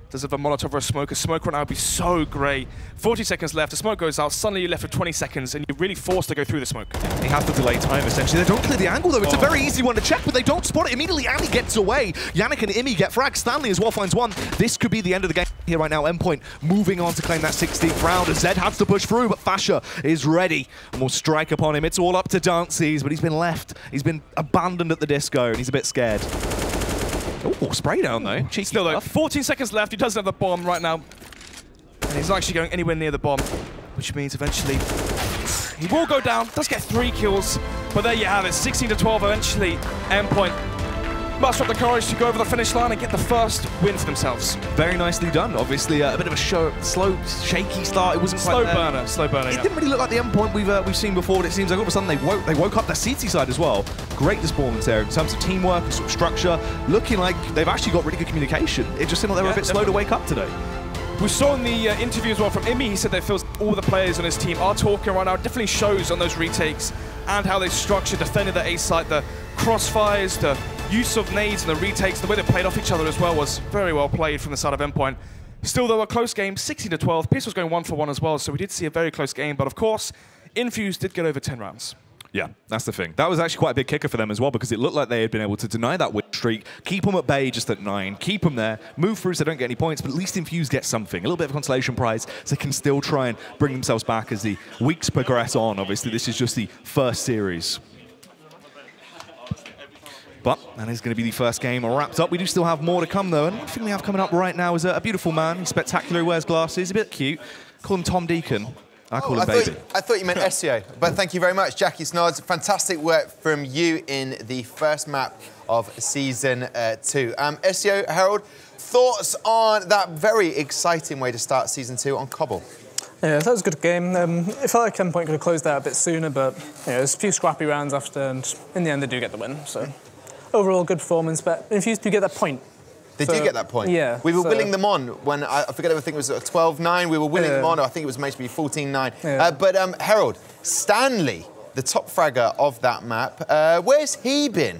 Does it have a Molotov or a smoke? A smoke right now would be so great. 40 seconds left, the smoke goes out, suddenly you're left with 20 seconds and you're really forced to go through the smoke. They have to delay time, essentially. They don't clear the angle, though. It's a very easy one to check, but they don't spot it immediately. Annie gets away. Yannick and Imi get fragged. Stanley as well finds one. This could be the end of the game here right now. Endpoint moving on to claim that 16th round. As Zed has to push through, but Fasher is ready and will strike upon him. It's all up to Dances, but he's been left. He's been abandoned at the disco, and he's a bit scared. Oh, spray down though. Cheeky Still though, stuff. 14 seconds left. He doesn't have the bomb right now. And he's not actually going anywhere near the bomb, which means eventually he will go down. Does get 3 kills, but there you have it. 16 to 12 eventually. Endpoint muster up the courage to go over the finish line and get the first win for themselves. Very nicely done. Obviously, a bit of a slow, shaky start. It wasn't Slow quite burner, slow burner. It Yeah. didn't really look like the Endpoint we've seen before, but it seems like all of a sudden they woke up their CT side as well. Great performance there in terms of teamwork and sort of structure. Looking like they've actually got really good communication. It just seemed like they were a bit slow to wake up today. We saw in the interview as well from Imi, he said that feels all the players on his team are talking right now. It definitely shows on those retakes and how they structured, defended the A site, the crossfires, the use of nades and the retakes, the way they played off each other as well was very well played from the side of Endpoint. Still though, a close game, 16 to 12. Pierce was going 1 for 1 as well, so we did see a very close game, but of course, Infused did get over 10 rounds. Yeah, that's the thing. That was actually quite a big kicker for them as well, because it looked like they had been able to deny that win streak, keep them at bay just at 9, keep them there, move through so they don't get any points, but at least Infused get something, a little bit of a consolation prize, so they can still try and bring themselves back as the weeks progress on. Obviously, this is just the first series. But that is going to be the first game wrapped up. We do still have more to come, though, and one thing we have coming up right now is a beautiful man. He's spectacular, he wears glasses, a bit cute. Call him Tom Deacon. I call him Baby. I thought you meant SEO, but thank you very much, Jackie Snods. Fantastic work from you in the first map of Season 2. SEO, Harold, thoughts on that very exciting way to start Season 2 on Cobble? Yeah, that was a good game. It felt like Endpoint could have closed out a bit sooner, but there's a few scrappy rounds after, and in the end they do get the win. So overall, good performance, but Infused do get that point. They did get that point. Yeah. We were willing them on when, I forget, I think it was 12-9. We were willing them on, or I think it was meant to be 14-9. Yeah. But Harold, Stanley, the top fragger of that map, where's he been?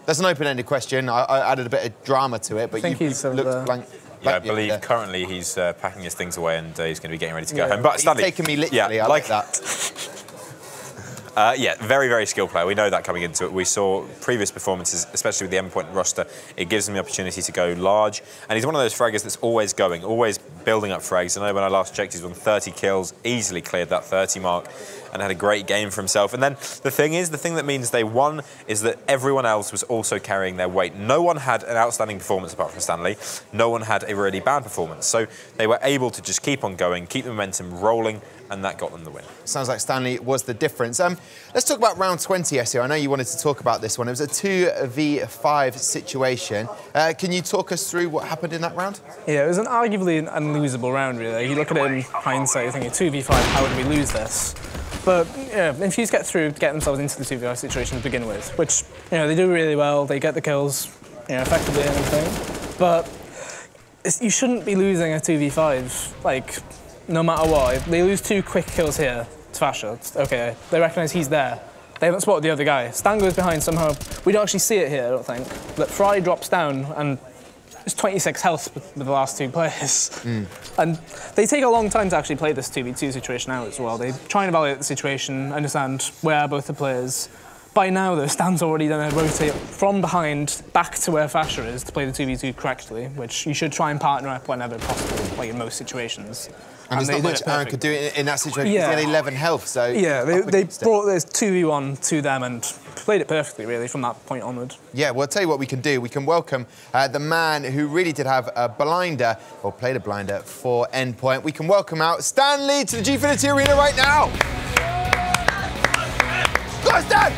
That's an open-ended question. I added a bit of drama to it, but you looked blank. Yeah, I believe currently he's packing his things away and he's going to be getting ready to go home. But He's Stanley, taken me literally, I like that. yeah, very, very skilled player. We know that coming into it. We saw previous performances, especially with the Endpoint roster. It gives him the opportunity to go large. And he's one of those fraggers that's always going, always building up frags. I know when I last checked, he's won 30 kills, easily cleared that 30 mark, and had a great game for himself. And then the thing that means they won is that everyone else was also carrying their weight. No one had an outstanding performance apart from Stanley. No one had a really bad performance. So they were able to just keep on going, keep the momentum rolling, and that got them the win. Sounds like Stanley was the difference. Let's talk about round 20, SEO. I know you wanted to talk about this one. It was a 2v5 situation. Can you talk us through what happened in that round? Yeah, it was arguably an unlosable round, really. You look at it in hindsight, you're thinking 2v5, how did we lose this? But yeah, Infused get through, get themselves into the 2v5 situation to begin with, which they do really well. They get the kills, effectively and everything. But you shouldn't be losing a 2v5, like, no matter what. They lose 2 quick kills here to Fasher. Okay, they recognise he's there. They haven't spotted the other guy. Stan goes behind somehow. We don't actually see it here, I don't think. But Fry drops down and it's 26 health with the last 2 players. And they take a long time to actually play this 2v2 situation out as well. They try and evaluate the situation, understand where both the players. By now, though, Stan's already done a rotate from behind back to where Fasher is to play the 2v2 correctly, which you should try and partner up whenever possible, like in most situations. And there's not much Aaron could do in that situation. Yeah. He had 11 health, so... Yeah, they brought this 2v1 to them and played it perfectly, really, from that point onward. Yeah, well, I'll tell you what we can do. We can welcome the man who really did have a blinder, or played a blinder, for Endpoint. We can welcome out Stanley to the Gfinity Arena right now. Go on, Stan!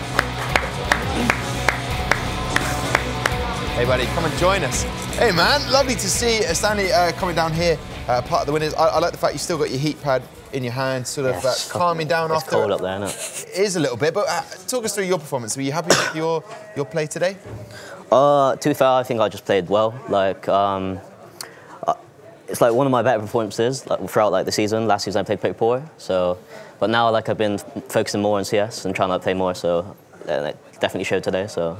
Hey, buddy, come and join us. Hey, man, lovely to see Stanley coming down here. Part of the winners. I like the fact you still got your heat pad in your hand, sort of calming down after. It's cold up there, isn't it? It is a little bit, but talk us through your performance. Were you happy with your play today? To be fair, I think I just played well. Like, it's like one of my better performances like, throughout like the season. Last season I played pretty poor, so but now like I've been focusing more on CS and trying to like, play more. So it definitely showed today. So,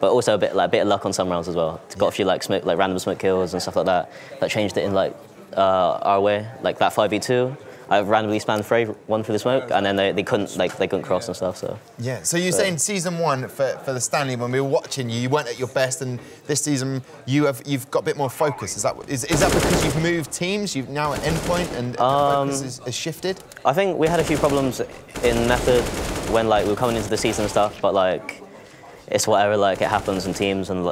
but also a bit of luck on some rounds as well. Got a few like random smoke kills and stuff like that. That changed it in like our way. Like that 5v2, I randomly spammed one through the smoke, and then they couldn't cross and stuff. So yeah. So you're saying season 1 for the Stanley, when we were watching you weren't at your best, and this season you've got a bit more focus. Is that because you've moved teams? You've now at Endpoint and the focus has shifted. I think we had a few problems in method when like we were coming into the season and stuff, but like it's whatever. Like it happens in teams, and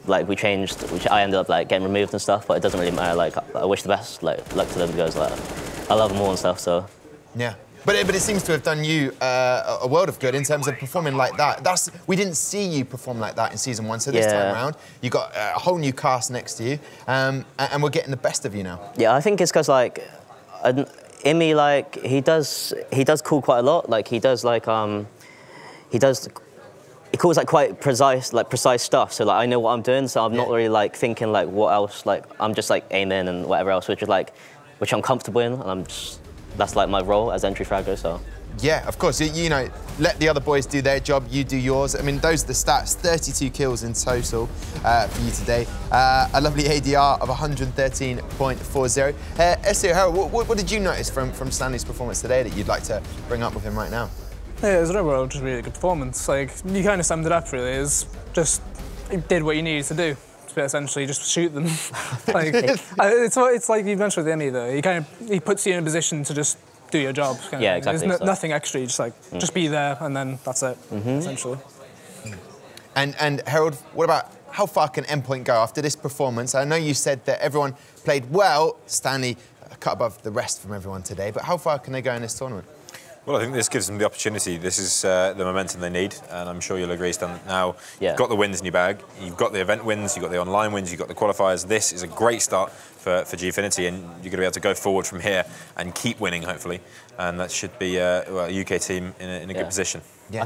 like we changed, which I ended up like getting removed and stuff. But it doesn't really matter. Like I wish the best like luck to them because like I love them all and stuff. So yeah. But it seems to have done you a world of good in terms of performing like that. We didn't see you perform like that in season 1, so this time around you got a whole new cast next to you, and we're getting the best of you now. Yeah, I think it's because like Imi, like he does call quite a lot. Like he calls like quite precise stuff. So like I know what I'm doing, so I'm not really like thinking like what else. Like I'm just like aiming and whatever else, which I'm comfortable in, and that's like my role as entry fragger. So yeah, of course. You know, let the other boys do their job, you do yours. I mean, those are the stats. 32 kills in total for you today. A lovely ADR of 113.40. Csgo, Harold, what did you notice from Stanley's performance today that you'd like to bring up with him right now? Yeah, it was overall just a really good performance. Like, you kind of summed it up, really. Is just he did what you needed to do. Essentially, just shoot them. Like, it's like you mentioned with Emmy, though. He puts you in a position to just do your job. Yeah, exactly. There's nothing extra. You just be there, and then that's it, essentially. And Harold, what about how far can Endpoint go after this performance? I know you said that everyone played well. Stanley cut above the rest from everyone today, but how far can they go in this tournament? Well, I think this gives them the opportunity. This is the momentum they need, and I'm sure you'll agree, Stan. Now, you've got the wins in your bag, you've got the event wins, you've got the online wins, you've got the qualifiers. This is a great start for Gfinity, and you're going to be able to go forward from here and keep winning, hopefully. And that should be a UK team in a good position. Yeah,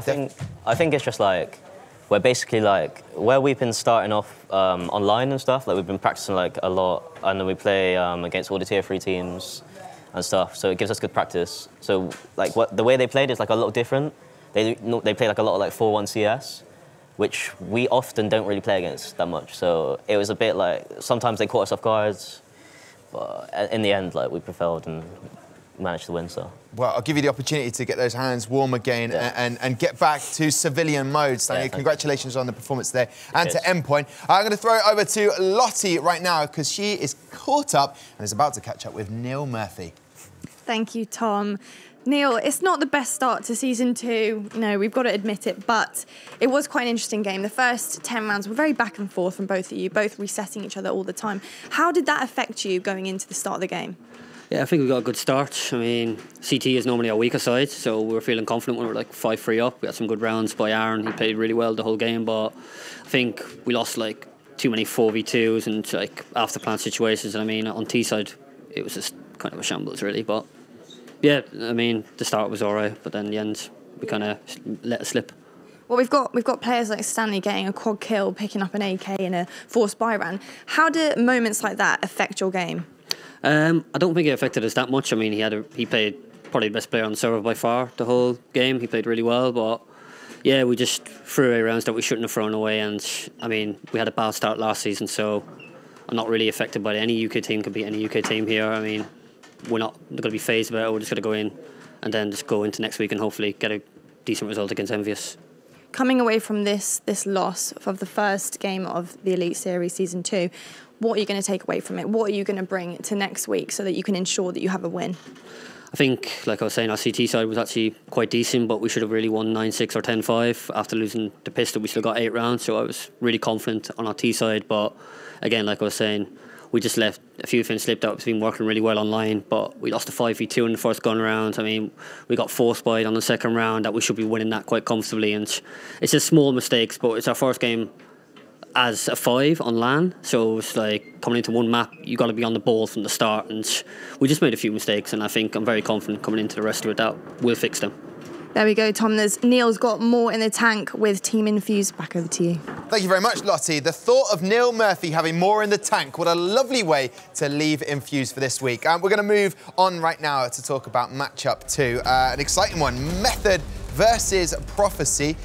I think it's just like, we're basically like, where we've been starting off online and stuff, like we've been practicing like a lot, and then we play against all the tier 3 teams and stuff, so it gives us good practice. So like the way they played is like a lot different. They play like a lot of like 4-1 CS, which we often don't really play against that much. So it was a bit like, sometimes they caught us off guards, but in the end like we prevailed and managed to win. So well, I'll give you the opportunity to get those hands warm again and get back to civilian mode. Stanley, congratulations on the performance there and to Endpoint. I'm going to throw it over to Lottie right now because she is caught up and is about to catch up with Neil Murphy. Thank you, Tom. Neil, it's not the best start to season 2, no, we've got to admit it, but it was quite an interesting game. The first 10 rounds were very back and forth from both of you, both resetting each other all the time. How did that affect you going into the start of the game? Yeah, I think we got a good start. I mean, CT is normally our weaker side, so we were feeling confident when we were like 5-3 up. We had some good rounds by Aaron. He played really well the whole game, but I think we lost like too many 4v2s and like after plan situations. And I mean, on T side, it was just kind of a shambles really. But yeah, I mean, the start was alright, but then in the end, we kind of let it slip. Well, we've got players like Stanley getting a quad kill, picking up an AK in a forced buy run. How do moments like that affect your game? I don't think it affected us that much. I mean, he played probably the best player on the server by far the whole game. He played really well, but yeah, we just threw away rounds that we shouldn't have thrown away. And I mean, we had a bad start last season, so I'm not really affected by it. Any UK team can beat any UK team here. I mean, we're not going to be phased about it. We're just going to go in and then just go into next week and hopefully get a decent result against Envious. Coming away from this loss of the first game of the Elite Series Season 2, what are you going to take away from it? What are you going to bring to next week so that you can ensure that you have a win? I think, like I was saying, our CT side was actually quite decent, but we should have really won 9-6 or 10-5. After losing the pistol, we still got 8 rounds, so I was really confident on our T side. But again, like I was saying, we just left a few things slipped out. It's been working really well online, but we lost a 5v2 in the first gun round. I mean, we got 4 spied on the second round that we should be winning that quite comfortably. And it's just small mistakes, but it's our first game as a 5 on LAN, so it's like coming into one map, you got to be on the ball from the start, and we just made a few mistakes, and I think I'm very confident coming into the rest of it that we'll fix them. There we go, Tom. Neil's got more in the tank with Team Infused. Back over to you. Thank you very much, Lottie. The thought of Neil Murphy having more in the tank, what a lovely way to leave Infused for this week. We're going to move on right now to talk about matchup 2. An exciting one, Method versus Prophecy.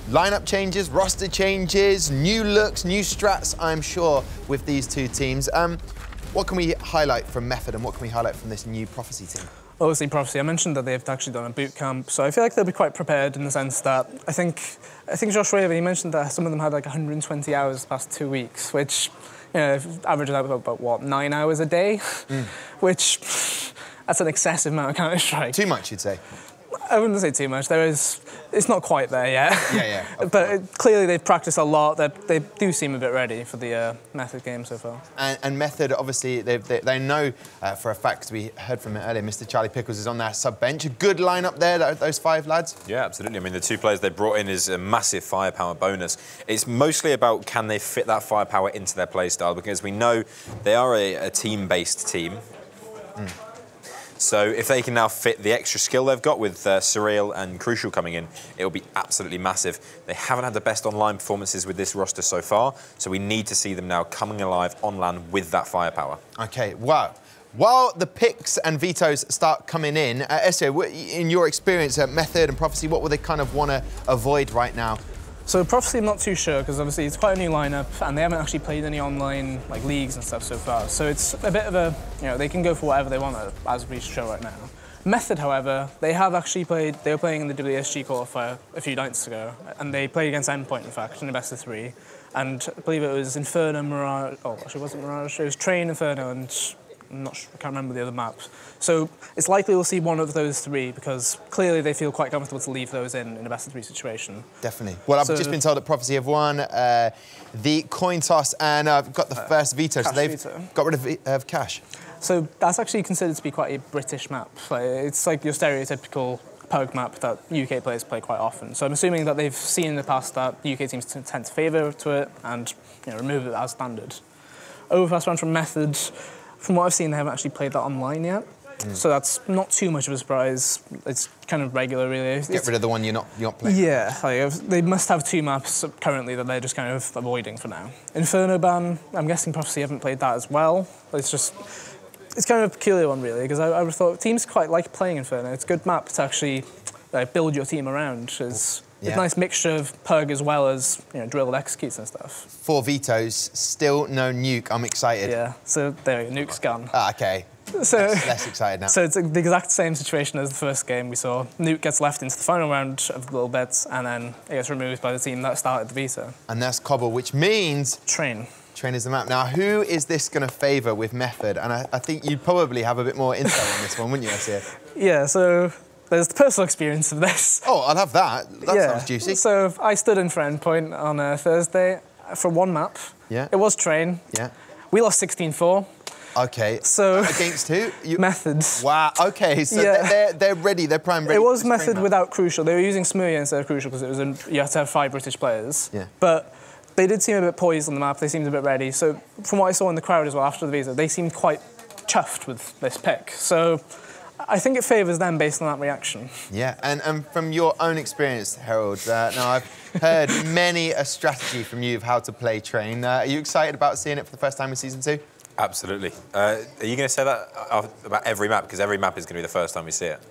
Lineup changes, roster changes, new looks, new strats, I'm sure, with these two teams. What can we highlight from Method and what can we highlight from this new Prophecy team? Obviously, Prophecy, I mentioned that they've actually done a boot camp, so I feel like they'll be quite prepared in the sense that I think Josh Raven, he mentioned that some of them had like 120 hours the past 2 weeks, which, you know, averages out about, what, 9 hours a day? Which, that's an excessive amount of Counter-Strike. Too much, you'd say? I wouldn't say too much. It's not quite there yet. Yeah. But clearly they've practiced a lot. They do seem a bit ready for the Method game so far. And Method, obviously, they know for a fact, because we heard from it earlier, Mr. Charlie Pickles is on their sub-bench. A good lineup there, those 5 lads? Yeah, absolutely. I mean, the 2 players they brought in is a massive firepower bonus. It's mostly about can they fit that firepower into their play style, because we know they are a team-based team. So if they can now fit the extra skill they've got with Surreal and Crucial coming in, it'll be absolutely massive. They haven't had the best online performances with this roster so far, so we need to see them now coming alive on LAN with that firepower. Okay, wow. While the picks and vetoes start coming in, Esio, in your experience at Method and Prophecy, what would they kind of want to avoid right now? So Prophecy, I'm not too sure, because obviously it's quite a new lineup, and they haven't actually played any online like leagues and stuff so far. So it's a bit of a, you know, they can go for whatever they want as we show right now. Method, however, they have actually played. They were playing in the WSG qualifier a few nights ago, and they played against Endpoint, in fact, in a best of 3. And I believe it was Inferno, Mirage. Oh, actually, it wasn't Mirage. It was Train, Inferno, and I'm not sure, I can't remember the other maps. So it's likely we'll see one of those 3 because clearly they feel quite comfortable to leave those in a best of 3 situation. Definitely. Well, I've just been told that Prophecy have won the coin toss and got the first veto, so they've got rid of Cash. So that's actually considered to be quite a British map. It's like your stereotypical PUG map that UK players play quite often. So I'm assuming that they've seen in the past that UK teams tend to favour to it and remove it as standard. Overpass round from Method. From what I've seen, they haven't actually played that online yet. So that's not too much of a surprise. It's kind of regular, really. Get rid of the one you're not playing. Yeah, they must have 2 maps currently that they're just kind of avoiding for now. Inferno ban, I'm guessing Prophecy haven't played that as well. It's kind of a peculiar one, really, because I would have thought teams quite like playing Inferno. It's a good map to actually build your team around. It's a nice mixture of PUG as well as drilled executes and stuff. 4 vetoes, still no nuke. I'm excited. Yeah, so there you go, nuke's gone. Okay. So less excited now. So it's the exact same situation as the first game we saw. Nuke gets left into the final round of the little bets, and then it gets removed by the team that started the veto. And that's Cobble, which means Train. Train is the map. Now, who is this going to favour with Method? And I think you'd probably have a bit more intel on this one, wouldn't you, Esir? Yeah, so there's the personal experience of this. Oh, I'll have that. That sounds juicy. So I stood in for Endpoint on Thursday for 1 map. Yeah. It was Train. Yeah. We lost 16-4. Okay. So against who? Method. Wow. Okay. So they're ready. They're prime ready. It was Method without Crucial. They were using Smoothie instead of Crucial because it was you had to have 5 British players. Yeah. But they did seem a bit poised on the map. They seemed a bit ready. So from what I saw in the crowd as well after the visa, they seemed quite chuffed with this pick. So I think it favours them based on that reaction. Yeah. And from your own experience, Harold, now I've heard many a strategy from you of how to play Train. Are you excited about seeing it for the first time in Season 2? Absolutely. Are you going to say that about every map? Because every map is going to be the first time we see it.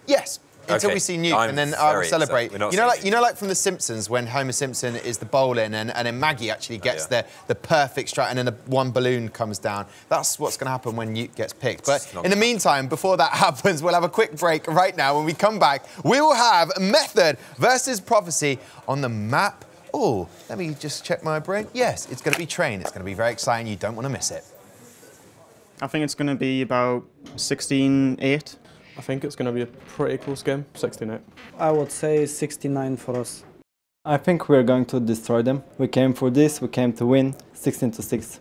Yes. Until we see Nuke, and then I'll celebrate. You know, like from The Simpsons, when Homer Simpson is the bowling, and then Maggie actually gets the perfect strat, and then the 1 balloon comes down. That's what's going to happen when Nuke gets picked. But in the meantime, before that happens, we'll have a quick break right now. When we come back, we will have Method versus Prophecy on the map. Oh, let me just check my brain. Yes, it's going to be Train. It's going to be very exciting. You don't want to miss it. I think it's going to be about 16-8. I think it's going to be a pretty close game, 16-8. I would say 69 for us. I think we're going to destroy them. We came for this, we came to win, 16-6.